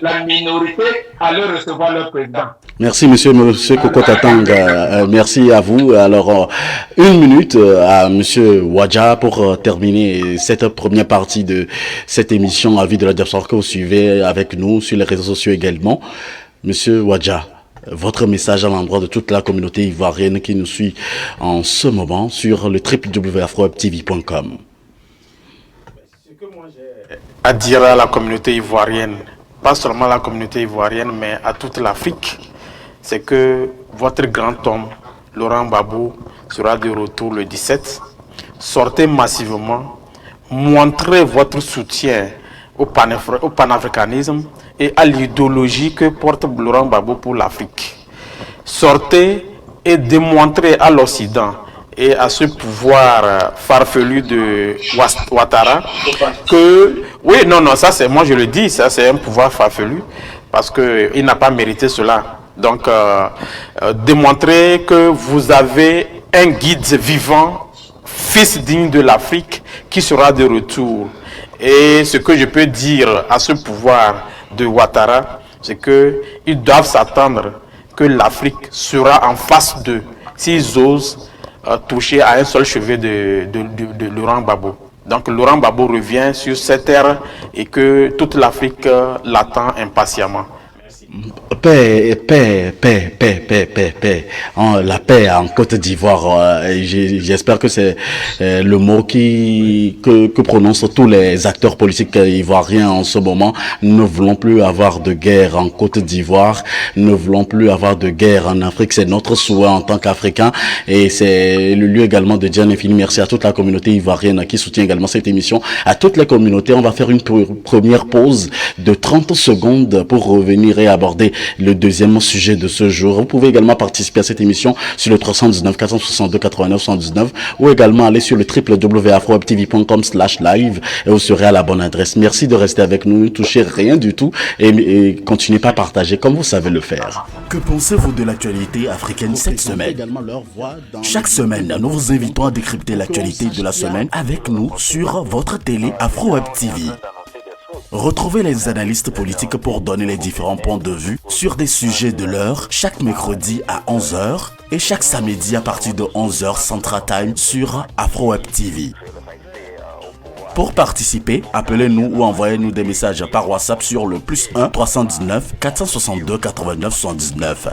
la minorité aller recevoir leur président. Merci, monsieur Koko Tatang. Merci à vous. Alors, une minute à monsieur Wadja pour terminer cette première partie de cette émission Avis de la diaspora que vous suivez avec nous sur les réseaux sociaux également. Monsieur Wadja, votre message à l'endroit de toute la communauté ivoirienne qui nous suit en ce moment sur le www.afrowebtv.com. À dire à la communauté ivoirienne, pas seulement à la communauté ivoirienne, mais à toute l'Afrique, c'est que votre grand homme, Laurent Gbagbo, sera de retour le 17. Sortez massivement, montrez votre soutien au panafricanisme et à l'idéologie que porte Laurent Gbagbo pour l'Afrique. Sortez et démontrez à l'Occident et à ce pouvoir farfelu de Ouattara que, oui, non, ça c'est, moi je le dis, ça c'est un pouvoir farfelu parce qu'il n'a pas mérité cela. Donc, démontrer que vous avez un guide vivant, fils digne de l'Afrique, qui sera de retour. Et ce que je peux dire à ce pouvoir de Ouattara, c'est qu'ils doivent s'attendre que l'Afrique sera en face d'eux s'ils osent toucher à un seul cheveu de Laurent Gbagbo. Donc Laurent Gbagbo revient sur cette terre et que toute l'Afrique l'attend impatiemment. Paix. La paix en Côte d'Ivoire. J'espère que c'est le mot que prononcent tous les acteurs politiques ivoiriens en ce moment. Nous ne voulons plus avoir de guerre en Côte d'Ivoire. Nous ne voulons plus avoir de guerre en Afrique. C'est notre souhait en tant qu'Africains. Et c'est le lieu également de dire un infini merci à toute la communauté ivoirienne qui soutient également cette émission. À toutes les communautés, on va faire une première pause de 30 secondes pour revenir et aborder le deuxième sujet de ce jour. Vous pouvez également participer à cette émission sur le 319 462 89 119 ou également aller sur le www.afrowebtv.com/live et vous serez à la bonne adresse. Merci de rester avec nous, ne touchez rien du tout et continuez pas à partager comme vous savez le faire. Que pensez-vous de l'actualité africaine cette semaine? Chaque semaine, nous vous invitons à décrypter l'actualité de la semaine avec nous sur votre télé AfroWeb TV. Retrouvez les analystes politiques pour donner les différents points de vue sur des sujets de l'heure chaque mercredi à 11h et chaque samedi à partir de 11h Central Time sur AfroWeb TV. Pour participer, appelez-nous ou envoyez-nous des messages par WhatsApp sur le +1 319 462 89 119.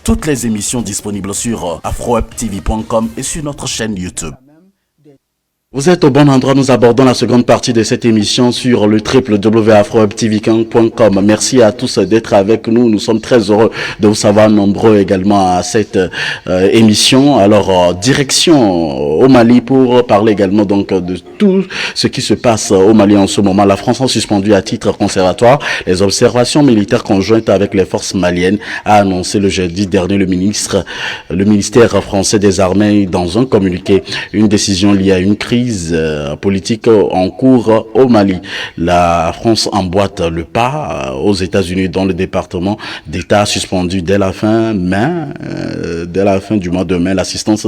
Toutes les émissions disponibles sur afrowebtv.com et sur notre chaîne YouTube. Vous êtes au bon endroit, nous abordons la seconde partie de cette émission sur le www.afrowebtv.com. Merci à tous d'être avec nous, nous sommes très heureux de vous savoir nombreux également à cette émission. Alors, direction au Mali pour parler également donc de tout ce qui se passe au Mali en ce moment. La France a suspendu à titre conservatoire les observations militaires conjointes avec les forces maliennes, a annoncé le jeudi dernier le ministère français des armées dans un communiqué. Une décision liée à une crise politique en cours au Mali. La France emboîte le pas aux États-Unis dont le département d'État a suspendu dès la fin du mois de mai l'assistance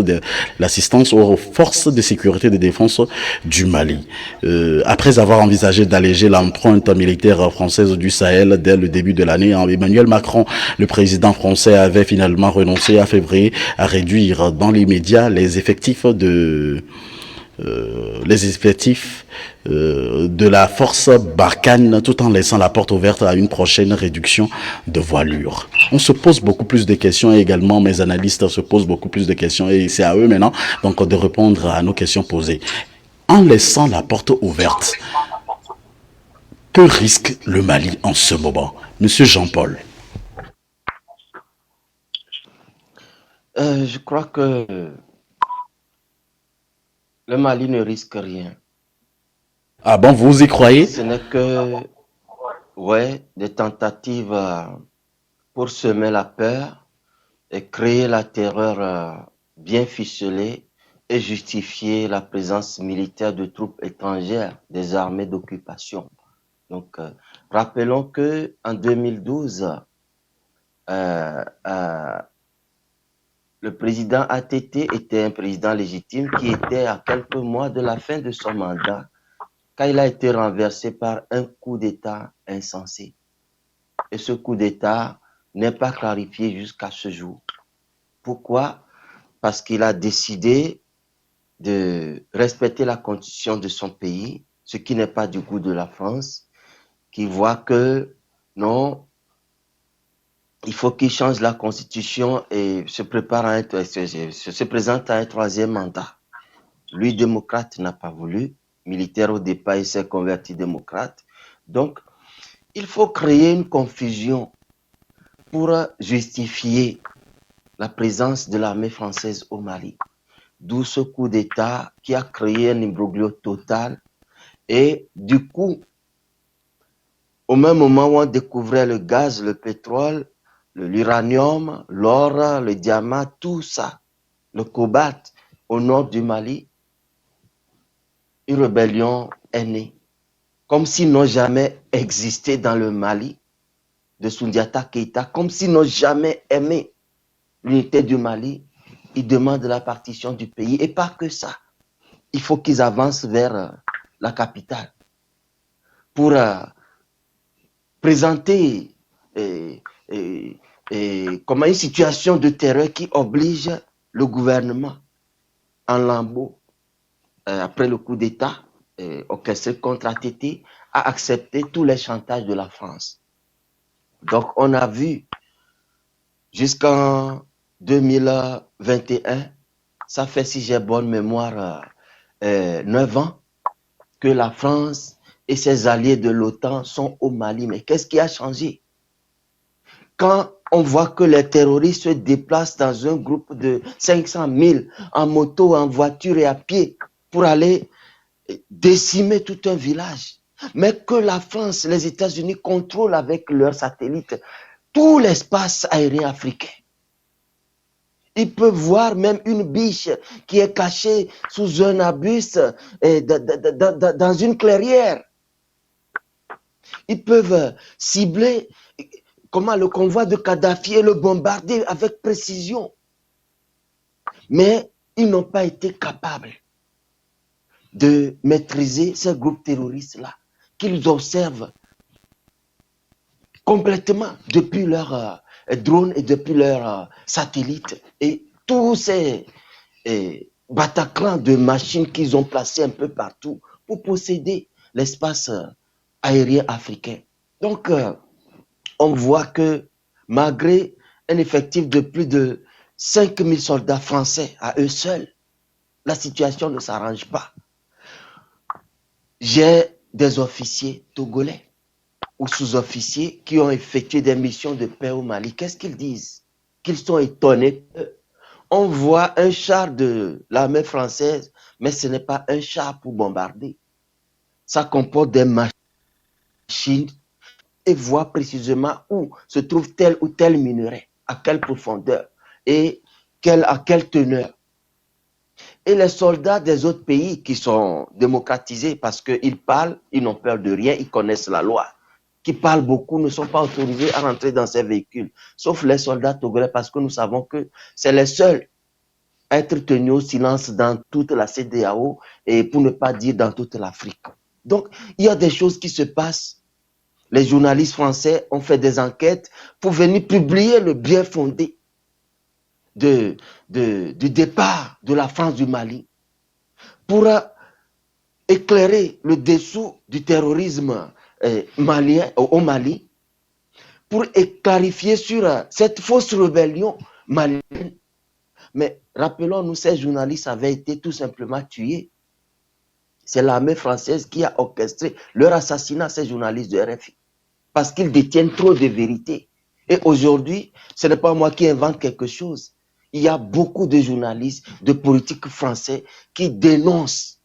aux forces de sécurité et de défense du Mali. Après avoir envisagé d'alléger l'empreinte militaire française du Sahel dès le début de l'année, Emmanuel Macron, le président français, avait finalement renoncé à février à réduire dans l'immédiat les effectifs de la force Barkhane tout en laissant la porte ouverte à une prochaine réduction de voilure. On se pose beaucoup plus de questions et également mes analystes se posent beaucoup plus de questions et c'est à eux maintenant donc de répondre à nos questions posées. En laissant la porte ouverte, que risque le Mali en ce moment? Monsieur Jean-Paul. Je crois que le Mali ne risque rien. Ah bon, vous y croyez? Ce n'est que des tentatives pour semer la peur et créer la terreur bien ficelée et justifier la présence militaire de troupes étrangères des armées d'occupation. Donc, rappelons que en 2012, le président ATT était un président légitime qui était à quelques mois de la fin de son mandat quand il a été renversé par un coup d'État insensé. Et ce coup d'État n'est pas clarifié jusqu'à ce jour. Pourquoi? Parce qu'il a décidé de respecter la constitution de son pays, ce qui n'est pas du goût de la France, qui voit que non, il faut qu'il change la constitution et se présente à un troisième mandat. Lui, démocrate, n'a pas voulu. Militaire au départ, il s'est converti démocrate. Donc, il faut créer une confusion pour justifier la présence de l'armée française au Mali. D'où ce coup d'État qui a créé un imbroglio total. Et du coup, au même moment où on découvrait le gaz, le pétrole, l'uranium, l'or, le diamant, tout ça, le cobalt au nord du Mali, une rébellion est née. Comme s'ils n'ont jamais existé dans le Mali de Soundiata Keïta, comme s'ils n'ont jamais aimé l'unité du Mali, ils demandent la partition du pays. Et pas que ça. Il faut qu'ils avancent vers la capitale pour présenter comme une situation de terreur qui oblige le gouvernement en lambeaux, après le coup d'État orchestré contre ATT, à accepter tous les chantages de la France. Donc on a vu jusqu'en 2021, ça fait, si j'ai bonne mémoire, 9 ans que la France et ses alliés de l'OTAN sont au Mali. Mais qu'est-ce qui a changé? Quand on voit que les terroristes se déplacent dans un groupe de 500 000 en moto, en voiture et à pied pour aller décimer tout un village, mais que la France, les États-Unis contrôlent avec leurs satellites tout l'espace aérien africain. Ils peuvent voir même une biche qui est cachée sous un arbuste dans une clairière. Ils peuvent cibler comment le convoi de Kadhafi et le bombarder avec précision. Mais ils n'ont pas été capables de maîtriser ces groupes terroristes-là, qu'ils observent complètement depuis leurs drones et depuis leurs satellites et tous ces bataclans de machines qu'ils ont placés un peu partout pour posséder l'espace aérien africain. Donc, on voit que malgré un effectif de plus de 5000 soldats français à eux seuls, la situation ne s'arrange pas. J'ai des officiers togolais ou sous-officiers qui ont effectué des missions de paix au Mali. Qu'est-ce qu'ils disent? Qu'ils sont étonnés. On voit un char de l'armée française, mais ce n'est pas un char pour bombarder. Ça comporte des machines et voit précisément où se trouve tel ou tel minerai, à quelle profondeur et à quelle teneur. Et les soldats des autres pays qui sont démocratisés parce qu'ils parlent, ils n'ont peur de rien, ils connaissent la loi, qui parlent beaucoup, ne sont pas autorisés à rentrer dans ces véhicules, sauf les soldats togolais parce que nous savons que c'est les seuls à être tenus au silence dans toute la CEDEAO et pour ne pas dire dans toute l'Afrique. Donc, il y a des choses qui se passent. Les journalistes français ont fait des enquêtes pour venir publier le bien fondé du départ de la France du Mali, pour éclairer le dessous du terrorisme malien au Mali, pour clarifier sur cette fausse rébellion malienne. Mais rappelons-nous, ces journalistes avaient été tout simplement tués. C'est l'armée française qui a orchestré leur assassinat, ces journalistes de RFI, parce qu'ils détiennent trop de vérité. Et aujourd'hui, ce n'est pas moi qui invente quelque chose. Il y a beaucoup de journalistes, de politiques français qui dénoncent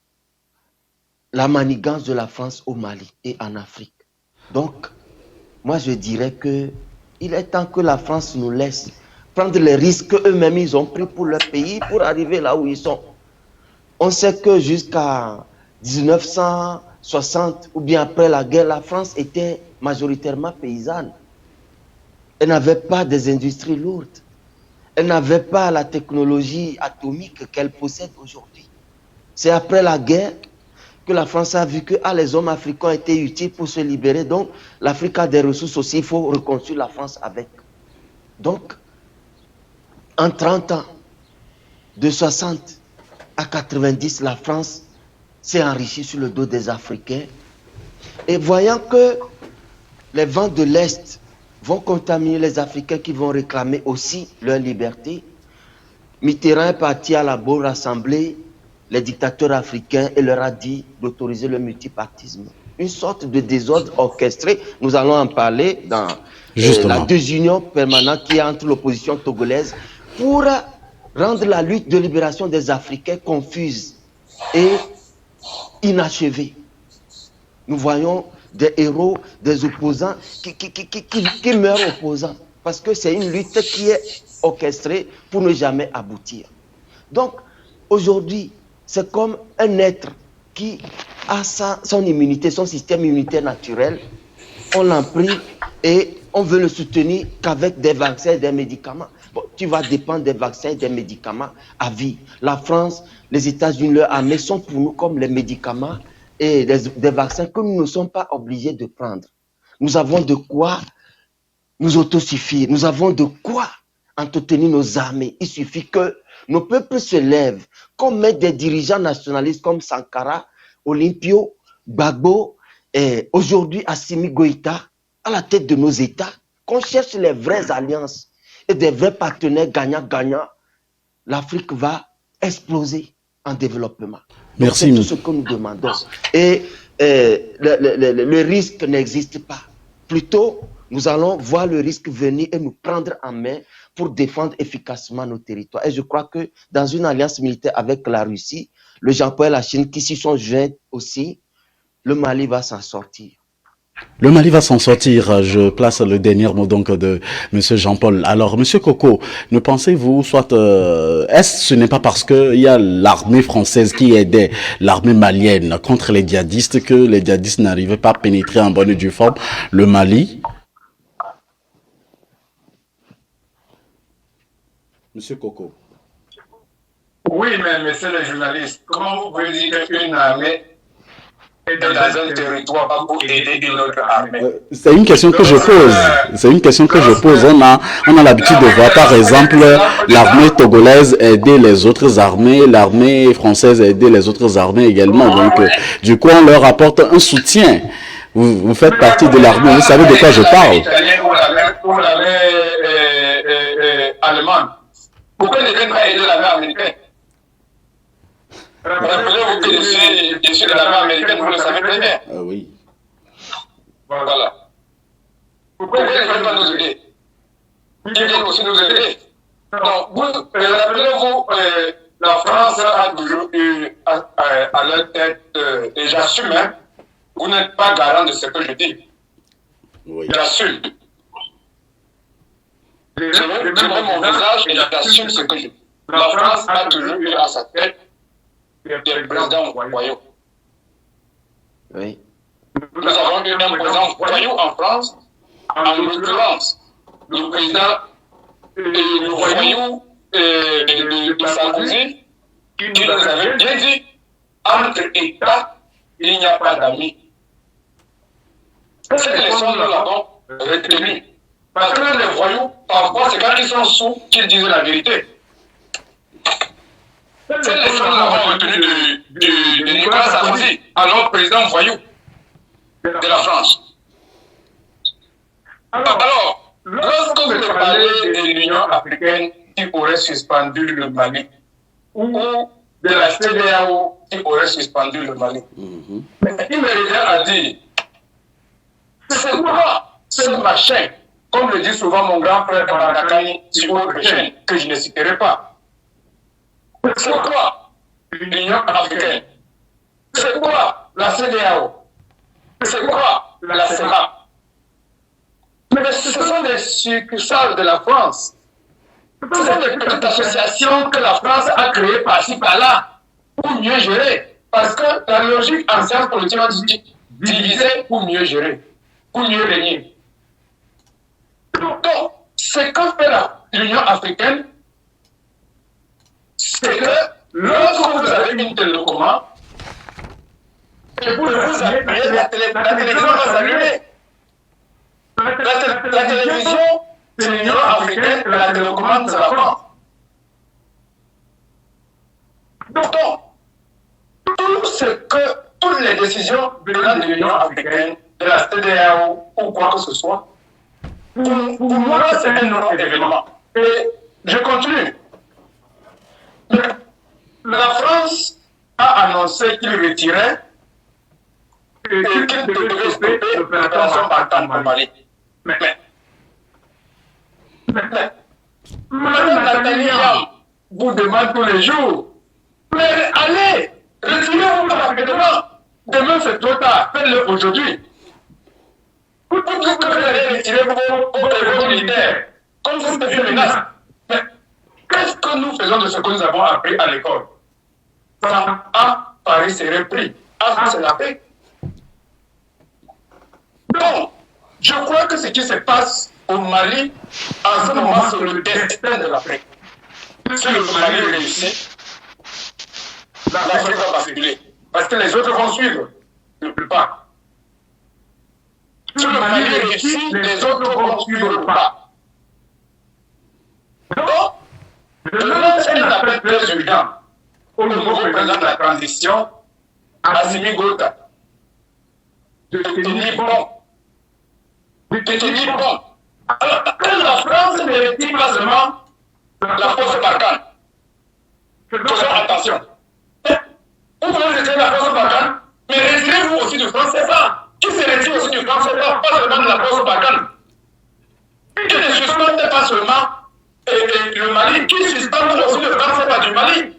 la manigance de la France au Mali et en Afrique. Donc, moi je dirais que il est temps que la France nous laisse prendre les risques qu'eux-mêmes ils ont pris pour leur pays pour arriver là où ils sont. On sait que jusqu'à 1960 ou bien après la guerre, la France était majoritairement paysanne. Elle n'avait pas des industries lourdes. elle n'avait pas la technologie atomique qu'elle possède aujourd'hui. C'est après la guerre que la France a vu que les hommes africains étaient utiles pour se libérer. Donc, l'Afrique a des ressources aussi, il faut reconstruire la France avec. Donc, en 30 ans, de 60 à 90, la France s'est enrichie sur le dos des Africains. Et voyant que les vents de l'Est vont contaminer les Africains qui vont réclamer aussi leur liberté, Mitterrand est parti à la Bonne Assemblée, les dictateurs africains, et leur a dit d'autoriser le multipartisme. Une sorte de désordre orchestré, nous allons en parler dans la désunion permanente qui est entre l'opposition togolaise pour rendre la lutte de libération des Africains confuse et inachevée. Nous voyons des héros, des opposants qui meurent opposants parce que c'est une lutte qui est orchestrée pour ne jamais aboutir. Donc, aujourd'hui, c'est comme un être qui a son immunité, son système immunitaire naturel. On l'a pris et on veut le soutenir qu'avec des vaccins et des médicaments. Bon, tu vas dépendre des vaccins et des médicaments à vie. La France, les États-Unis, leur armée sont pour nous comme les médicaments et des vaccins que nous ne sommes pas obligés de prendre. Nous avons de quoi nous autosuffire. Nous avons de quoi entretenir nos armées. Il suffit que nos peuples se lèvent, qu'on mette des dirigeants nationalistes comme Sankara, Olympio, Gbagbo, et aujourd'hui Assimi Goïta, à la tête de nos États, qu'on cherche les vraies alliances et des vrais partenaires gagnants-gagnants, l'Afrique va exploser en développement. Merci. C'est tout ce que nous demandons. Et le risque n'existe pas. Plutôt, nous allons voir le risque venir et nous prendre en main pour défendre efficacement nos territoires. Et je crois que dans une alliance militaire avec la Russie, le Japon et la Chine qui s'y sont joints aussi, le Mali va s'en sortir. Le Mali va s'en sortir. Je place le dernier mot donc de Monsieur Jean-Paul. Alors, Monsieur Coco, ne pensez-vous soit ce n'est pas parce que il y a l'armée française qui aidait l'armée malienne contre les djihadistes que les djihadistes n'arrivaient pas à pénétrer en bonne et due forme le Mali? Monsieur Coco. Oui, mais monsieur le journaliste, comment vous pouvez dire qu'une armée est dans un territoire pour aider une autre armée? C'est une question que je pose. C'est une question que je pose. On a l'habitude de voir, par exemple, l'armée togolaise aider les autres armées, l'armée française aider les autres armées également. Donc, du coup, on leur apporte un soutien. Vous faites partie de l'armée. Vous savez de quoi je parle? Ou l'armée allemande. Pourquoi ne viennent pas aider l'armée américaine? Rappelez-vous que je suis de l'armée américaine, vous le savez très bien. Oui. Voilà. Pourquoi ils ne viennent pas nous aider? Ils viennent aussi nous aider. Donc, rappelez-vous, la France a toujours eu à leur tête, et j'assume, hein, vous n'êtes pas garant de ce que je dis. Oui. J'assume. Je mets mon visage et j'assume ce que je dis. La France a toujours eu à sa tête des présidents voyous. Oui. Nous avons eu un président voyou en France, en l'occurrence, le président le voyou de Sarkozy, qui nous avait bien dit, entre États, il n'y a pas d'amis. Cette leçon, nous l'avons retenue. Parce que les voyous, parfois, c'est quand ils sont sous qu'ils disent la vérité. Cette leçon, nous l'avons retenue de Nicolas Sarkozy, alors président voyou de la France. Alors, lorsque vous parlez de l'Union africaine qui aurait suspendu le Mali, ou de la CEDEAO qui aurait suspendu le Mali, mais il me revient à dire, c'est quoi ce machin, comme le dit souvent mon grand frère Barakani sur autre chaîne, que je ne citerai pas. C'est quoi l'Union africaine? C'est quoi la CEDEAO? C'est quoi la CEMA? Mais ce sont des succursales de la France. Ce sont des petites associations que la France a créées par-ci par-là pour mieux gérer. Parce que la logique ancienne politique a dit diviser pour mieux gérer, pour mieux régner. Donc, ce que fait l'Union africaine, c'est que lorsque vous avez une télécommande, et vous appuyez, la télévision va s'allumer. La télévision, c'est l'Union africaine, la télécommande, c'est la France. Donc, toutes les décisions venant de l'Union africaine, de la CEDEAO ou quoi que ce soit, pour moi, c'est un non-événement. Et je continue. La France a annoncé qu'il retirait et qu'il devait stopper l'opération Barkhane au Mali. Mais Madame Netanyahu vous demande tous les jours, mais allez, retirez-vous rapidement. Demain c'est trop tard, faites-le aujourd'hui. Pour que vous allez retirer vos militaires, comme si c'était une menace. Mais qu'est-ce que nous faisons de ce que nous avons appris à l'école? Sans A, Paris serait pris. A, c'est la paix. Donc, je crois que ce qui se passe au Mali, en ce moment, c'est le destin de l'Afrique. Si le Mali réussit, l'Afrique va basculer. Parce que les autres vont suivre, le plus pas. Si le Mali réussit, les autres vont suivre le pas. Donc, je lance un appel très urgent au nouveau président de la transition, Assimi Goïta, de tenir bon. Alors, que la France ne retire pas seulement la force Barkhane. Faisons attention. Vous pouvez retirer la force Barkhane, mais retirez-vous aussi du franc CFA. Qui se retire aussi du franc CFA, pas seulement de la force Barkhane. Qui ne suspende pas seulement le Mali, qui suspend aussi le franc CFA du Mali.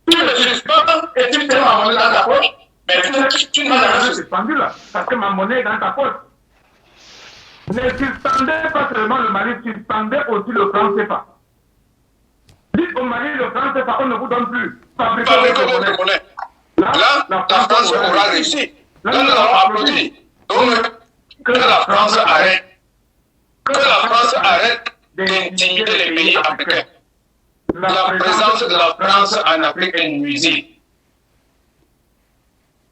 Tu le suspends et tu mets ma monnaie dans ta poche, mais tu ne m'as jamais suspendu là, parce que ma monnaie est dans ta poche. Ne suspendez pas seulement le Mali, suspendez aussi le franc CFA. Dites au Mali, le franc CFA, on ne vous donne plus. Fabriquez votre monnaie. Là, la France aura réussi. Là, nous avons applaudi. Donc, que la France arrête. Que la France arrête d'intimider les pays africains. La présence de la France en Afrique est nuisible.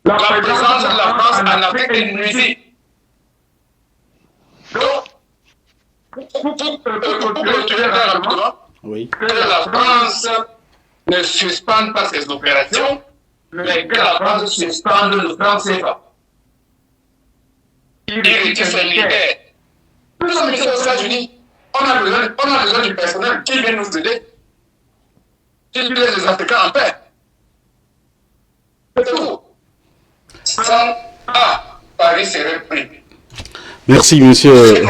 La présence de la France en Afrique est nuisible. Donc, pour clôturer rapidement, que la France ne suspende pas ses opérations, mais que la France suspende le franc CFA. Il retire ses militaires. Nous sommes ici aux États-Unis. On a besoin du personnel qui vient nous aider. Qui laisse les Africains en paix. C'est tout. Sans A, Paris serait pris. Merci, monsieur.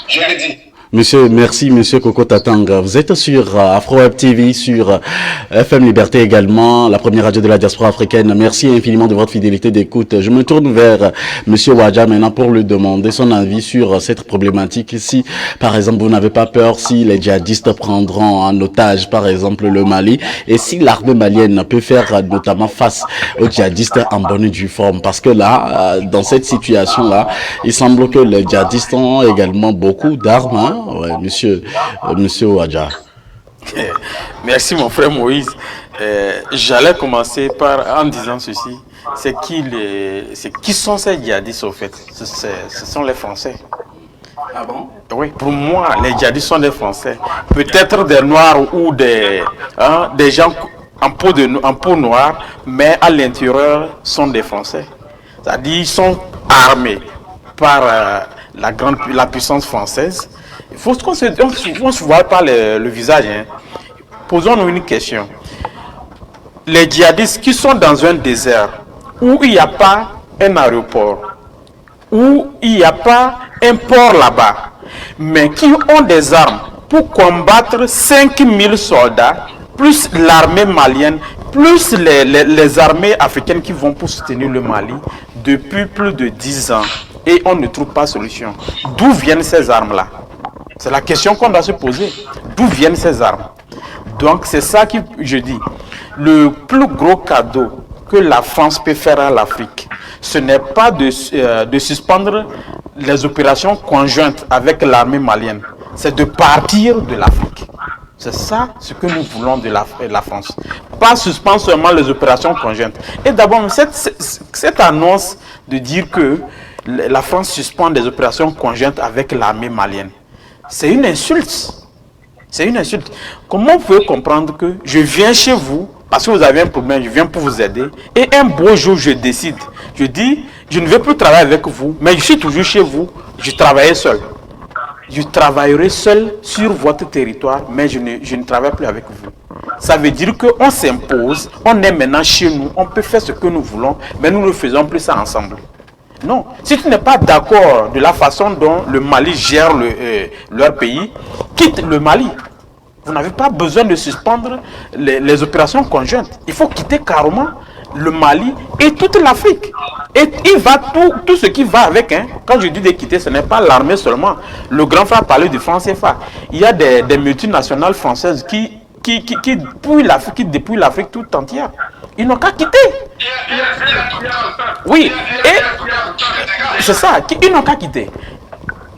Je l'ai dit. Monsieur, merci, monsieur Coco Tatanga. Vous êtes sur Afro Web TV, sur FM Liberté également, la première radio de la diaspora africaine. Merci infiniment de votre fidélité d'écoute. Je me tourne vers monsieur Ouadja maintenant pour lui demander son avis sur cette problématique. Si, par exemple, vous n'avez pas peur si les djihadistes prendront en otage, par exemple, le Mali, et si l'armée malienne peut faire notamment face aux djihadistes en bonne et due forme. Parce que là, dans cette situation-là, il semble que les djihadistes ont également beaucoup d'armes, hein. Ouais, monsieur Ouadja. Merci mon frère Moïse. J'allais commencer en disant ceci. Qui sont ces djihadistes au fait? Ce sont les Français. Ah bon? Oui, pour moi, les djihadistes sont des Français. Peut-être des Noirs ou des gens en peau noire, mais à l'intérieur sont des Français. C'est-à-dire ils sont armés par la puissance française. Il faut qu'on se voit pas le visage. Hein. Posons-nous une question. Les djihadistes qui sont dans un désert où il n'y a pas un aéroport, où il n'y a pas un port là-bas, mais qui ont des armes pour combattre 5000 soldats, plus l'armée malienne, plus les armées africaines qui vont pour soutenir le Mali depuis plus de 10 ans. Et on ne trouve pas de solution. D'où viennent ces armes-là? C'est la question qu'on doit se poser. D'où viennent ces armes? Donc c'est ça que je dis. Le plus gros cadeau que la France peut faire à l'Afrique, ce n'est pas de suspendre les opérations conjointes avec l'armée malienne. C'est de partir de l'Afrique. C'est ça ce que nous voulons de la France. Pas suspendre seulement les opérations conjointes. Et d'abord, cette annonce de dire que la France suspend des opérations conjointes avec l'armée malienne, c'est une insulte. C'est une insulte. Comment vous pouvez comprendre que je viens chez vous parce que vous avez un problème, je viens pour vous aider, et un beau jour je décide, je dis, je ne vais plus travailler avec vous, mais je suis toujours chez vous, je travaille seul. Je travaillerai seul sur votre territoire, mais je ne travaille plus avec vous. Ça veut dire qu'on s'impose, on est maintenant chez nous, on peut faire ce que nous voulons, mais nous ne faisons plus ça ensemble. Non, si tu n'es pas d'accord de la façon dont le Mali gère leur pays, quitte le Mali. Vous n'avez pas besoin de suspendre les opérations conjointes. Il faut quitter carrément le Mali et toute l'Afrique. Et il va tout ce qui va avec. Hein. Quand je dis de quitter, ce n'est pas l'armée seulement. Le grand frère parlait du franc CFA. Il y a des multinationales françaises qui dépouillent l'Afrique tout entière. Ils n'ont qu'à quitter. Oui, et c'est ça, ils n'ont qu'à quitter.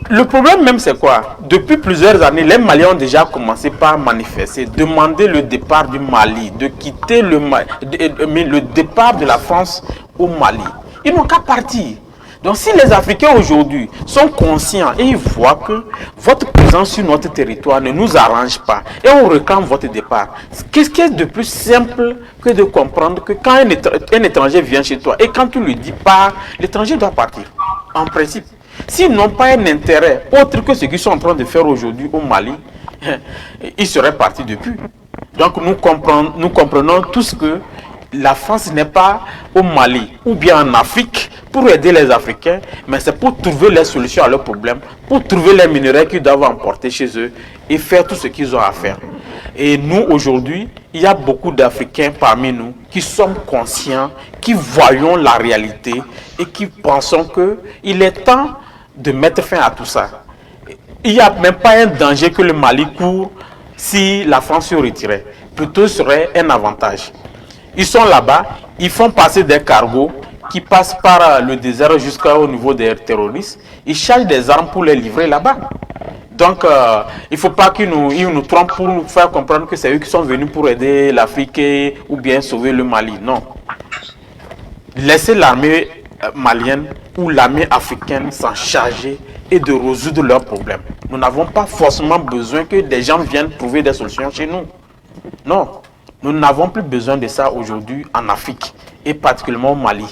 Le problème même c'est quoi? Depuis plusieurs années, les Maliens ont déjà commencé par manifester, demander le départ du Mali, de quitter le départ de la France au Mali. Ils n'ont qu'à partir. Donc si les Africains aujourd'hui sont conscients et ils voient que votre présence sur notre territoire ne nous arrange pas et on réclame votre départ, qu'est-ce qui est de plus simple que de comprendre que quand un étranger vient chez toi et quand tu lui dis pas, l'étranger doit partir, en principe. S'ils n'ont pas un intérêt autre que ce qu'ils sont en train de faire aujourd'hui au Mali, ils seraient partis depuis. Donc nous comprenons tous que la France n'est pas au Mali ou bien en Afrique pour aider les Africains, mais c'est pour trouver les solutions à leurs problèmes, pour trouver les minerais qu'ils doivent emporter chez eux et faire tout ce qu'ils ont à faire. Et nous, aujourd'hui, il y a beaucoup d'Africains parmi nous qui sommes conscients, qui voyons la réalité et qui pensons qu'il est temps de mettre fin à tout ça. Il n'y a même pas un danger que le Mali court si la France se retirait. Plutôt, ce serait un avantage. Ils sont là-bas, ils font passer des cargos qui passent par le désert jusqu'au niveau des terroristes. Ils chargent des armes pour les livrer là-bas. Donc, il ne faut pas qu'ils nous trompent pour nous faire comprendre que c'est eux qui sont venus pour aider l'Afrique ou bien sauver le Mali. Non. Laissez l'armée malienne ou l'armée africaine s'en charger et de résoudre leurs problèmes. Nous n'avons pas forcément besoin que des gens viennent trouver des solutions chez nous. Non. Nous n'avons plus besoin de ça aujourd'hui en Afrique et particulièrement au Mali.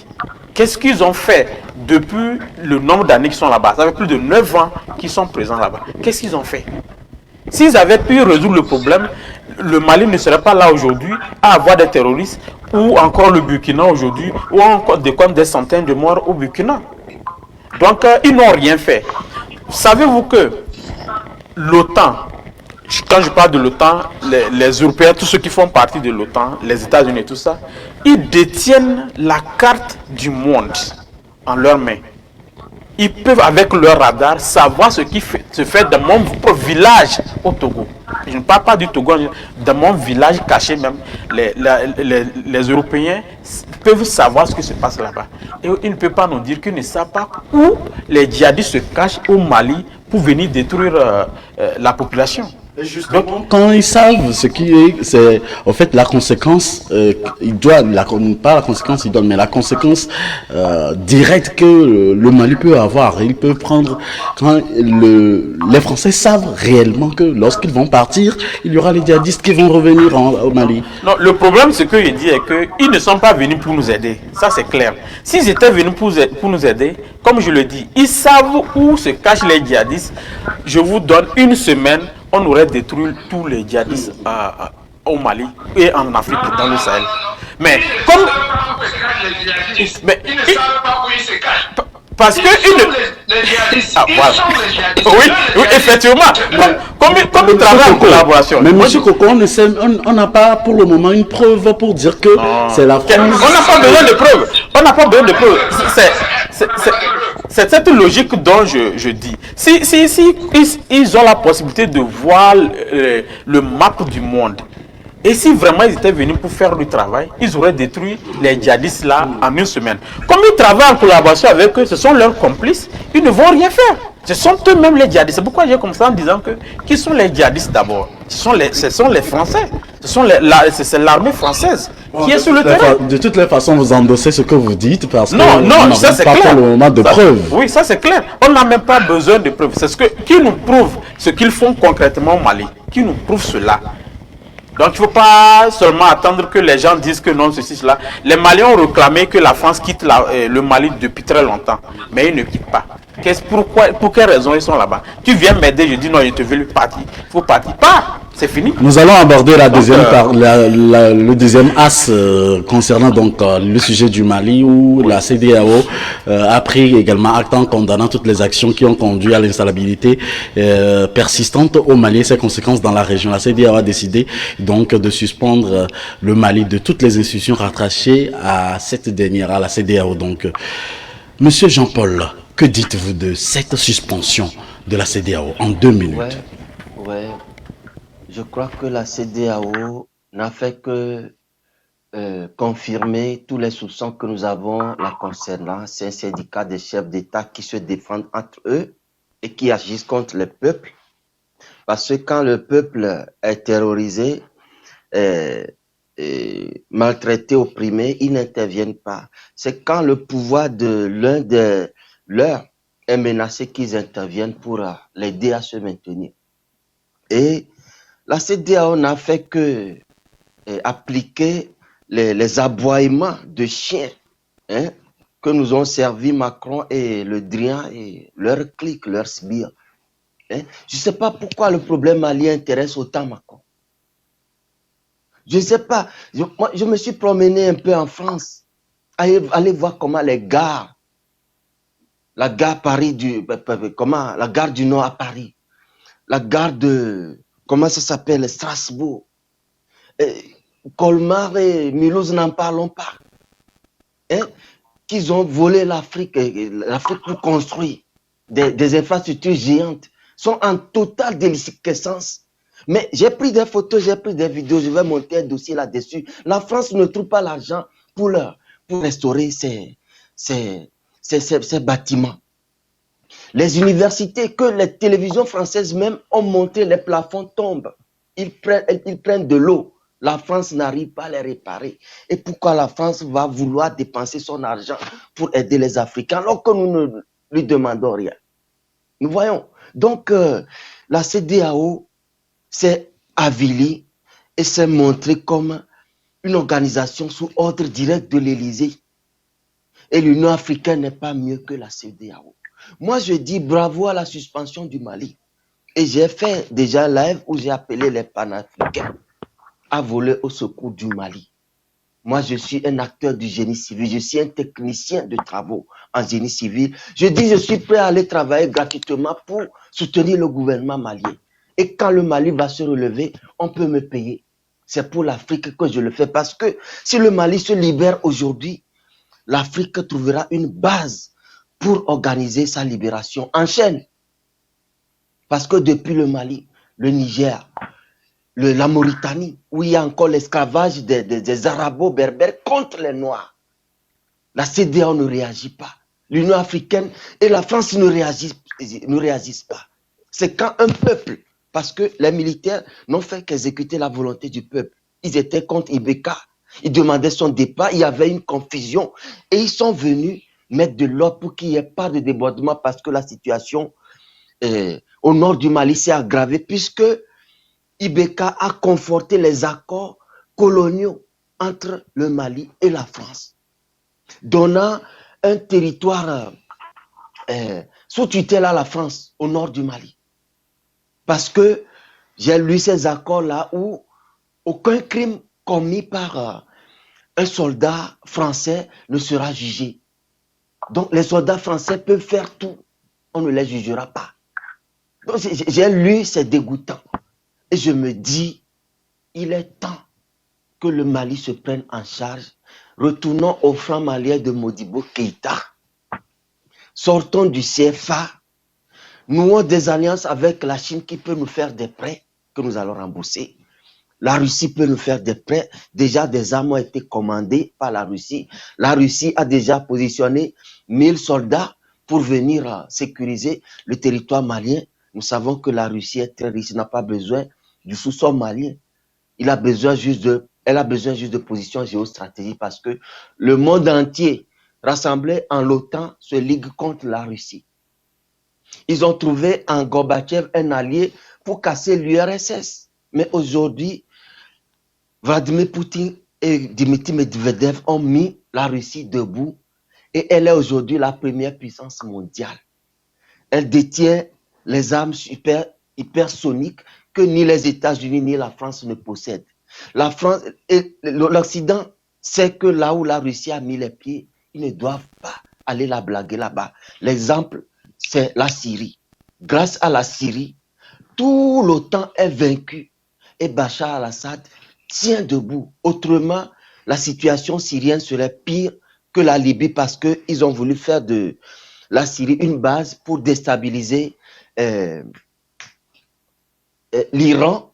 Qu'est-ce qu'ils ont fait depuis le nombre d'années qu'ils sont là-bas? Ça fait plus de 9 ans qu'ils sont présents là-bas. Qu'est-ce qu'ils ont fait? S'ils avaient pu résoudre le problème, le Mali ne serait pas là aujourd'hui à avoir des terroristes ou encore le Burkina aujourd'hui ou encore des centaines de morts au Burkina. Donc, ils n'ont rien fait. Savez-vous que l'OTAN, quand je parle de l'OTAN, les Européens, tous ceux qui font partie de l'OTAN, les États-Unis et tout ça, ils détiennent la carte du monde en leurs mains. Ils peuvent, avec leur radar, savoir ce qui se fait dans mon village au Togo. Je ne parle pas du Togo, dans mon village caché même, les Européens peuvent savoir ce qui se passe là-bas. Et ils ne peuvent pas nous dire qu'ils ne savent pas où les djihadistes se cachent au Mali pour venir détruire la population. Donc, quand ils savent ce qui est, c'est en fait la conséquence, ils doivent, pas la conséquence ils donnent, mais la conséquence directe que le Mali peut avoir. Ils peuvent prendre, quand les Français savent réellement que lorsqu'ils vont partir, il y aura les djihadistes qui vont revenir au Mali. Non, le problème, ce que je dis est qu'ils ne sont pas venus pour nous aider. Ça, c'est clair. S'ils étaient venus pour nous aider, comme je le dis, ils savent où se cachent les djihadistes. Je vous donne une semaine. On aurait détruit tous les djihadistes au Mali et en Afrique, dans le Sahel. Mais comme... Ils ne savent pas où ils se cachent. Parce que... Oui, effectivement. Comme ils travaillent en collaboration. Mais monsieur Coco, on n'a pas pour le moment une preuve pour dire que c'est la France. On n'a pas besoin de preuves. On n'a pas besoin de preuves. C'est cette logique dont je dis. Si ils ont la possibilité de voir le map du monde, et si vraiment ils étaient venus pour faire du travail, ils auraient détruit les djihadistes là en une semaine. Comme ils travaillent en collaboration avec eux, ce sont leurs complices, ils ne vont rien faire. Ce sont eux-mêmes les djihadistes. C'est pourquoi j'ai commencé en disant que qui sont les djihadistes d'abord? Ce sont les Français. C'est l'armée française qui est sur le terrain. De toutes les façons, vous endossez ce que vous dites parce non, ça c'est pas clair. pour le moment de preuves. Oui, ça c'est clair. On n'a même pas besoin de preuves. C'est qui nous prouve ce qu'ils font concrètement au Mali. Qui nous prouve cela. Donc il ne faut pas seulement attendre que les gens disent que non, ceci, cela. Les Maliens ont réclamé que la France quitte le Mali depuis très longtemps. Mais ils ne quittent pas. Pour quelle raison ils sont là-bas? Tu viens m'aider, je dis non, je te veux partir. Il faut partir. Pas. C'est fini. Nous allons aborder le deuxième as concernant donc le sujet du Mali où la CEDEAO a pris également acte en condamnant toutes les actions qui ont conduit à l'instabilité persistante au Mali et ses conséquences dans la région. La CEDEAO a décidé donc de suspendre le Mali de toutes les institutions rattachées à cette dernière, à la CEDEAO. Donc, Monsieur Jean-Paul, que dites-vous de cette suspension de la CEDEAO en 2 minutes? Ouais. Je crois que la CEDEAO n'a fait que confirmer tous les soupçons que nous avons la concernant. C'est un syndicat des chefs d'État qui se défendent entre eux et qui agissent contre le peuple. Parce que quand le peuple est terrorisé, maltraité, opprimé, ils n'interviennent pas. C'est quand le pouvoir de l'un de leurs est menacé qu'ils interviennent pour l'aider à se maintenir. Et la CEDEAO n'a fait que appliquer les aboiements de chiens que nous ont servi Macron et Le Drian et leur clique, leur sbire. Je ne sais pas pourquoi le problème malien intéresse autant Macron. Je ne sais pas. Je me suis promené un peu en France. Allez voir comment les gares, la gare la gare du Nord à Paris, la gare de, comment ça s'appelle, Strasbourg, Colmar et Mulhouse, n'en parlons pas. Qu'ils ont volé l'Afrique pour construire des infrastructures géantes, sont en totale déliquescence. Mais j'ai pris des photos, j'ai pris des vidéos, je vais monter un dossier là-dessus. La France ne trouve pas l'argent pour restaurer ces bâtiments. Les universités, que les télévisions françaises même ont monté, les plafonds tombent. Ils prennent de l'eau. La France n'arrive pas à les réparer. Et pourquoi la France va vouloir dépenser son argent pour aider les Africains alors que nous ne lui demandons rien? Nous voyons. Donc, la CEDEAO s'est avilie et s'est montrée comme une organisation sous ordre direct de l'Élysée. Et l'Union africaine n'est pas mieux que la CEDEAO. Moi, je dis bravo à la suspension du Mali. Et j'ai fait déjà un live où j'ai appelé les panafricains à voler au secours du Mali. Moi, je suis un acteur du génie civil. Je suis un technicien de travaux en génie civil. Je dis, je suis prêt à aller travailler gratuitement pour soutenir le gouvernement malien. Et quand le Mali va se relever, on peut me payer. C'est pour l'Afrique que je le fais. Parce que si le Mali se libère aujourd'hui, l'Afrique trouvera une base pour organiser sa libération en chaîne. Parce que depuis le Mali, le Niger, la Mauritanie, où il y a encore l'esclavage des Arabo-Berbères contre les Noirs, la CEDEAO ne réagit pas. L'Union africaine et la France ne réagissent pas. C'est quand un peuple, parce que les militaires n'ont fait qu'exécuter la volonté du peuple. Ils étaient contre Ibeka. Ils demandaient son départ. Il y avait une confusion. Et ils sont venus mettre de l'ordre pour qu'il n'y ait pas de débordement parce que la situation au nord du Mali s'est aggravée puisque Ibeka a conforté les accords coloniaux entre le Mali et la France, donnant un territoire sous tutelle à la France au nord du Mali. Parce que j'ai lu ces accords-là où aucun crime commis par un soldat français ne sera jugé. Donc les soldats français peuvent faire tout, on ne les jugera pas. Donc j'ai lu, c'est dégoûtant. Et je me dis, il est temps que le Mali se prenne en charge. Retournons au franc malien de Modibo Keïta. Sortons du CFA. Nouons des alliances avec la Chine qui peut nous faire des prêts que nous allons rembourser. La Russie peut nous faire des prêts. Déjà, des armes ont été commandées par la Russie. La Russie a déjà positionné 1000 soldats pour venir sécuriser le territoire malien. Nous savons que la Russie est très riche, n'a pas besoin du sous-sol malien. Elle a besoin juste de position géostratégique parce que le monde entier, rassemblé en l'OTAN, se ligue contre la Russie. Ils ont trouvé en Gorbatchev un allié pour casser l'URSS. Mais aujourd'hui, Vladimir Poutine et Dmitry Medvedev ont mis la Russie debout et elle est aujourd'hui la première puissance mondiale. Elle détient les armes hypersoniques que ni les États-Unis ni la France ne possèdent. La France et l'Occident sait que là où la Russie a mis les pieds, ils ne doivent pas aller la blaguer là-bas. L'exemple, c'est la Syrie. Grâce à la Syrie, tout l'OTAN est vaincu et Bachar al-Assad tient debout. Autrement, la situation syrienne serait pire que la Libye parce qu'ils ont voulu faire de la Syrie une base pour déstabiliser l'Iran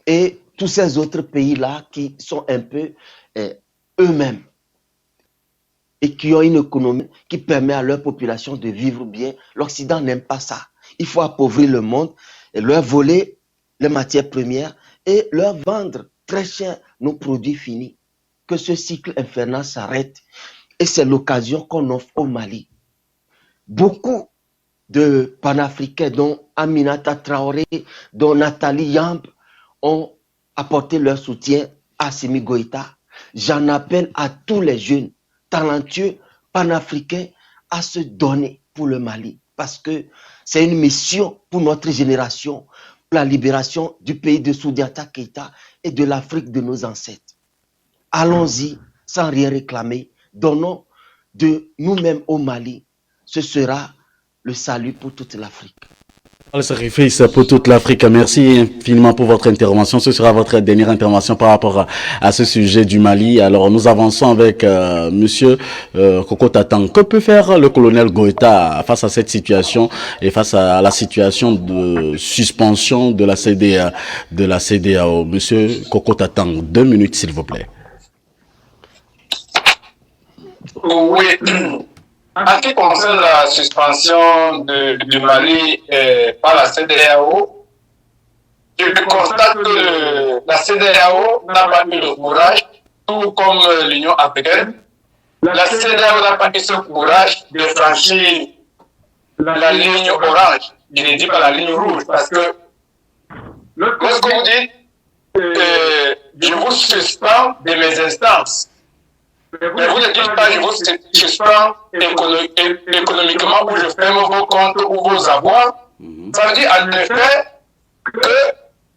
et tous ces autres pays-là qui sont un peu eux-mêmes et qui ont une économie qui permet à leur population de vivre bien. L'Occident n'aime pas ça. Il faut appauvrir le monde et leur voler les matières premières et leur vendre très cher nos produits finis. Que ce cycle infernal s'arrête. Et c'est l'occasion qu'on offre au Mali. Beaucoup de panafricains, dont Aminata Traoré, dont Nathalie Yamb, ont apporté leur soutien à Assimi Goïta. J'en appelle à tous les jeunes talentueux panafricains à se donner pour le Mali. Parce que c'est une mission pour notre génération, pour la libération du pays de Soundiata Keïta et de l'Afrique de nos ancêtres. Allons-y sans rien réclamer. Donnons de nous-mêmes au Mali. Ce sera le salut pour toute l'Afrique. Le sacrifice pour toute l'Afrique. Merci infiniment pour votre intervention. Ce sera votre dernière intervention par rapport à ce sujet du Mali. Alors, nous avançons avec Monsieur Koko Tatan. Que peut faire le colonel Goïta face à cette situation et face à la situation de suspension de la CEDEAO? Monsieur Koko Tatan, 2 minutes s'il vous plaît. Oui. En ce qui concerne la suspension du Mali par la CEDEAO, je constate que la CEDEAO n'a pas eu le courage, tout comme l'Union africaine. La CEDEAO n'a pas eu ce courage de franchir la ligne orange, je ne dis pas la ligne rouge, parce que lorsque vous dites je vous suspends de mes instances, mais vous ne dites pas, je vous suspends économiquement ou je ferme vos comptes ou vos avoirs. Ça veut dire en effet que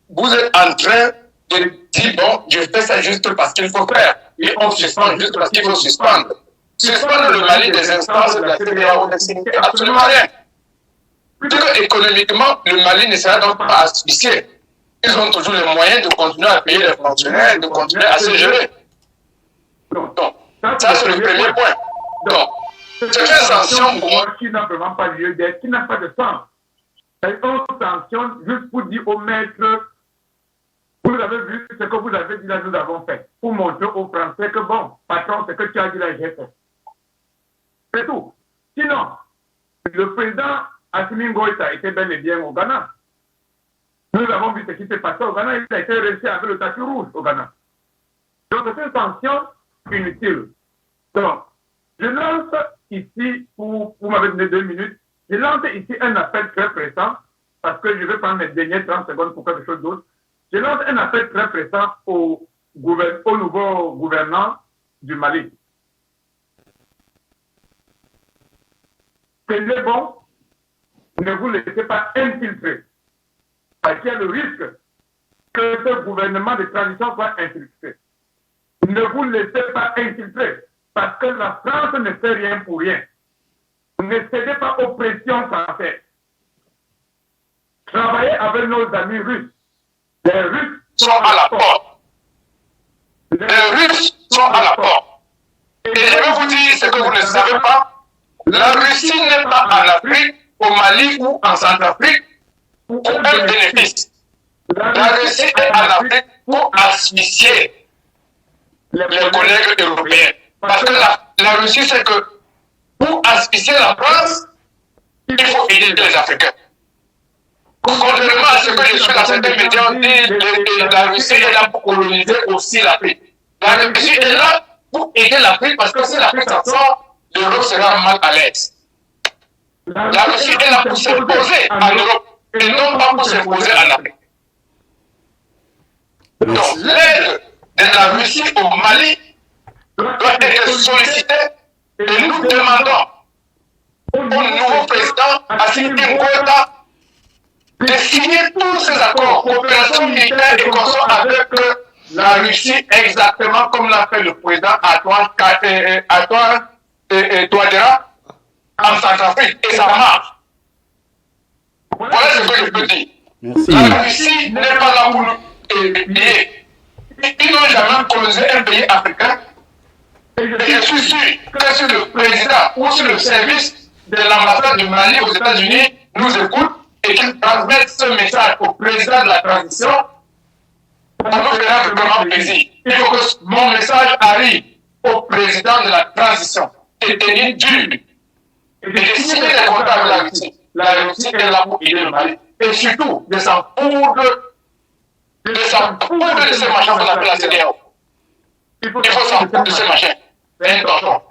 vous êtes en train de dire, bon, je fais ça juste parce qu'il faut faire. Et on suspend juste parce qu'il faut suspendre. Suspendre le Mali des instances de la CEDEAO ne signifie absolument rien. Plutôt économiquement, le Mali ne sera donc pas asphyxié. Ils ont toujours les moyens de continuer à payer les fonctionnaires, de continuer à se gérer. Donc, ça c'est le premier point. Donc, c'est une sanction pour moi qui n'a vraiment pas lieu d'être, qui n'a pas de sens. C'est une sanction juste pour dire au maître, vous avez vu ce que vous avez dit là, nous avons fait. Pour montrer aux Français que bon, patron, ce que tu as dit là, j'ai fait. C'est tout. Sinon, le président Assimi Goïta était bel et bien au Ghana. Nous avons vu ce qui s'est passé au Ghana, il a été resté avec le tapis rouge au Ghana. Donc c'est une sanction inutile. Donc, je lance ici, vous m'avez donné 2 minutes, je lance ici un appel très pressant, parce que je vais prendre mes dernières 30 secondes pour quelque chose d'autre. Je lance un appel très pressant au nouveau gouvernant du Mali. Tenez bon, ne vous laissez pas infiltrer. Parce qu'il y a le risque que ce gouvernement de transition soit infiltré. Ne vous laissez pas infiltrer, parce que la France ne fait rien pour rien. Ne cédez pas aux pressions françaises. Travaillez avec nos amis russes. Les Russes sont à la porte. Les Russes sont à la porte. Et je vais vous dire ce que vous ne savez pas. La Russie n'est pas en Afrique, au Mali ou en Centrafrique pour un bénéfice. La Russie est en Afrique pour asphyxier les collègues européens. Parce que la Russie, c'est que pour asphyxier la France, il faut aider les Africains. Contrairement à ce que je suis dans certains médias, on dit la Russie est là pour coloniser aussi l'Afrique. La Russie est là pour aider l'Afrique parce que si l'Afrique s'en sort, l'Europe sera mal à l'aise. La Russie est là pour s'imposer à l'Europe et non pas pour s'imposer à l'Afrique. Donc l'aide de la Russie au Mali doit être sollicitée et nous demandons au nouveau président Assimi Goïta de signer tous ces accords, coopération militaire et consort avec la Russie, exactement comme l'a fait le président Antoine Touadéra en Centrafrique, et ça marche. Voilà ce que je peux dire. Merci. La Russie n'est pas là pour nous aider. Ils n'ont jamais colonisé un pays africain. Et je suis sûr que si le président ou si le service de l'ambassade du Mali aux États-Unis nous écoute et qu'il transmette ce message au président de la transition, ça nous fera vraiment plaisir. Il faut que mon message arrive au président de la transition et tenir dur et de signer des contrats avec la Russie. La Russie est là pour aider le Mali. Et surtout, de s'en poudre de ces machins qu'on appelle la CDAO. Il faut s'en poudre de ces machins. C'est important.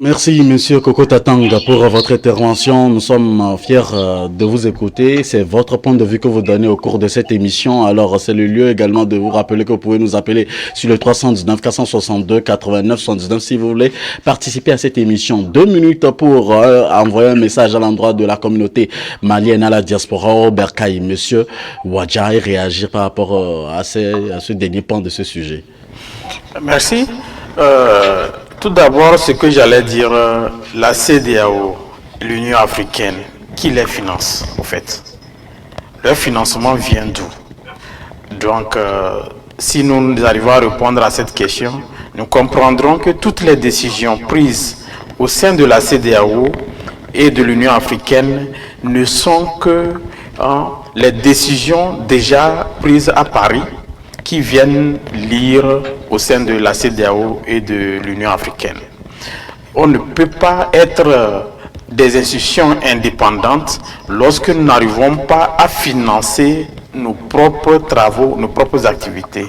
Merci, Monsieur Koko Tatanga, pour votre intervention. Nous sommes fiers de vous écouter. C'est votre point de vue que vous donnez au cours de cette émission. Alors, c'est le lieu également de vous rappeler que vous pouvez nous appeler sur le 319 462 89 79 si vous voulez participer à cette émission. 2 minutes pour envoyer un message à l'endroit de la communauté malienne à la diaspora au Bercail. Monsieur Ouadja, et réagir par rapport à ce dernier point de ce sujet. Merci. Tout d'abord, ce que j'allais dire, la CEDEAO, l'Union africaine, qui les finance, en fait? Leur financement vient d'où? Donc, si nous arrivons à répondre à cette question, nous comprendrons que toutes les décisions prises au sein de la CEDEAO et de l'Union africaine ne sont que les décisions déjà prises à Paris, qui viennent lire au sein de la CEDEAO et de l'Union africaine. On ne peut pas être des institutions indépendantes lorsque nous n'arrivons pas à financer nos propres travaux, nos propres activités.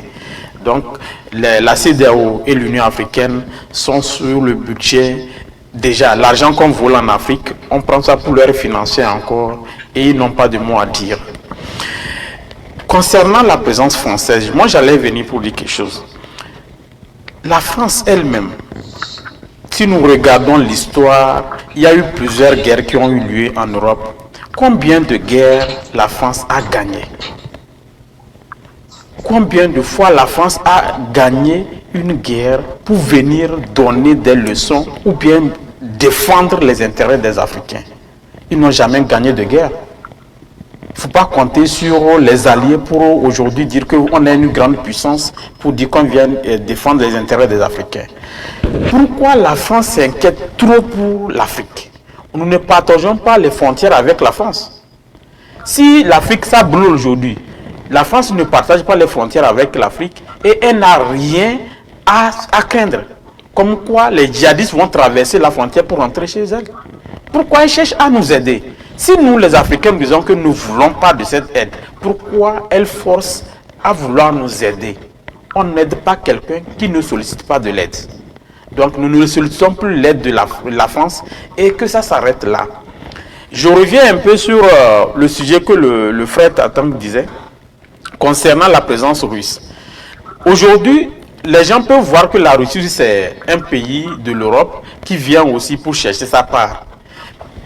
Donc, la CEDEAO et l'Union africaine sont sur le budget. Déjà, l'argent qu'on vole en Afrique, on prend ça pour leur financer encore et ils n'ont pas de mots à dire. Concernant la présence française, moi j'allais venir pour dire quelque chose. La France elle-même, si nous regardons l'histoire, il y a eu plusieurs guerres qui ont eu lieu en Europe. Combien de guerres la France a gagné? Combien de fois la France a gagné une guerre pour venir donner des leçons ou bien défendre les intérêts des Africains? Ils n'ont jamais gagné de guerre. Il ne faut pas compter sur les alliés pour aujourd'hui dire qu'on est une grande puissance, pour dire qu'on vient défendre les intérêts des Africains. Pourquoi la France s'inquiète trop pour l'Afrique? Nous ne partageons pas les frontières avec la France. Si l'Afrique ça brûle aujourd'hui, la France ne partage pas les frontières avec l'Afrique et elle n'a rien à craindre. Comme quoi les djihadistes vont traverser la frontière pour rentrer chez elle. Pourquoi ils cherchent à nous aider? Si nous, les Africains, nous disons que nous ne voulons pas de cette aide, pourquoi elles forcent à vouloir nous aider? On n'aide pas quelqu'un qui ne sollicite pas de l'aide. Donc nous ne sollicitons plus l'aide de la France et que ça s'arrête là. Je reviens un peu sur le sujet que le frère Tatang disait concernant la présence russe. Aujourd'hui, les gens peuvent voir que la Russie, c'est un pays de l'Europe qui vient aussi pour chercher sa part.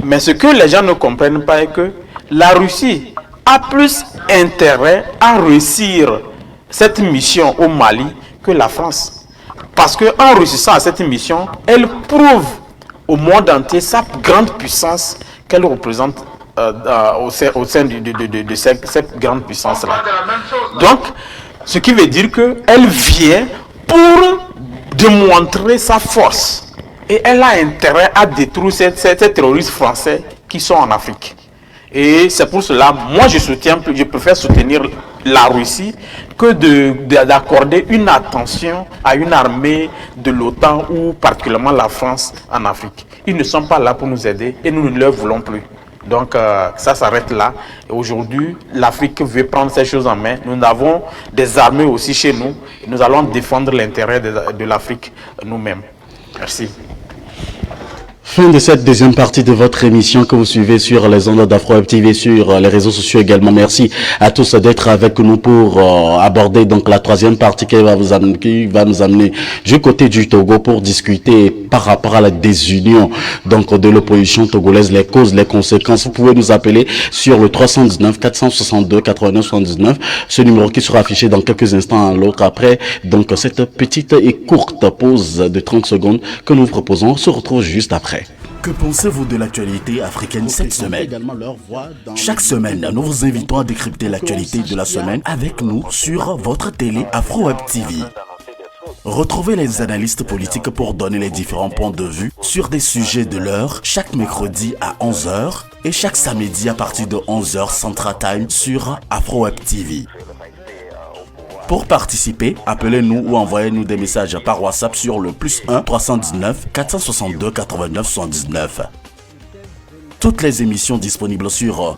Mais ce que les gens ne comprennent pas est que la Russie a plus intérêt à réussir cette mission au Mali que la France. Parce qu'en réussissant à cette mission, elle prouve au monde entier sa grande puissance qu'elle représente au sein de cette grande puissance-là. Donc, ce qui veut dire qu'elle vient pour démontrer sa force. Et elle a intérêt à détruire ces terroristes français qui sont en Afrique. Et c'est pour cela, moi je préfère soutenir la Russie que d'accorder une attention à une armée de l'OTAN ou particulièrement la France en Afrique. Ils ne sont pas là pour nous aider et nous ne leur voulons plus. Donc ça s'arrête là. Et aujourd'hui, l'Afrique veut prendre ces choses en main. Nous avons des armées aussi chez nous. Nous allons défendre l'intérêt de l'Afrique nous-mêmes. Merci. Fin de cette deuxième partie de votre émission que vous suivez sur les ondes d'Afro-Web TV, sur les réseaux sociaux également. Merci à tous d'être avec nous pour aborder donc la troisième partie qui va nous amener du côté du Togo pour discuter par rapport à la désunion donc de l'opposition togolaise, les causes, les conséquences. Vous pouvez nous appeler sur le 319 462 89 79, ce numéro qui sera affiché dans quelques instants à l'autre après donc cette petite et courte pause de 30 secondes que nous vous proposons. On se retrouve juste après. Que pensez-vous de l'actualité africaine cette semaine? Chaque semaine, nous vous invitons à décrypter l'actualité de la semaine avec nous sur votre télé Afro-Web TV. Retrouvez les analystes politiques pour donner les différents points de vue sur des sujets de l'heure chaque mercredi à 11h et chaque samedi à partir de 11h Central Time sur Afro-Web TV. Pour participer, appelez-nous ou envoyez-nous des messages par WhatsApp sur le +1 319 462 89 79. Toutes les émissions disponibles sur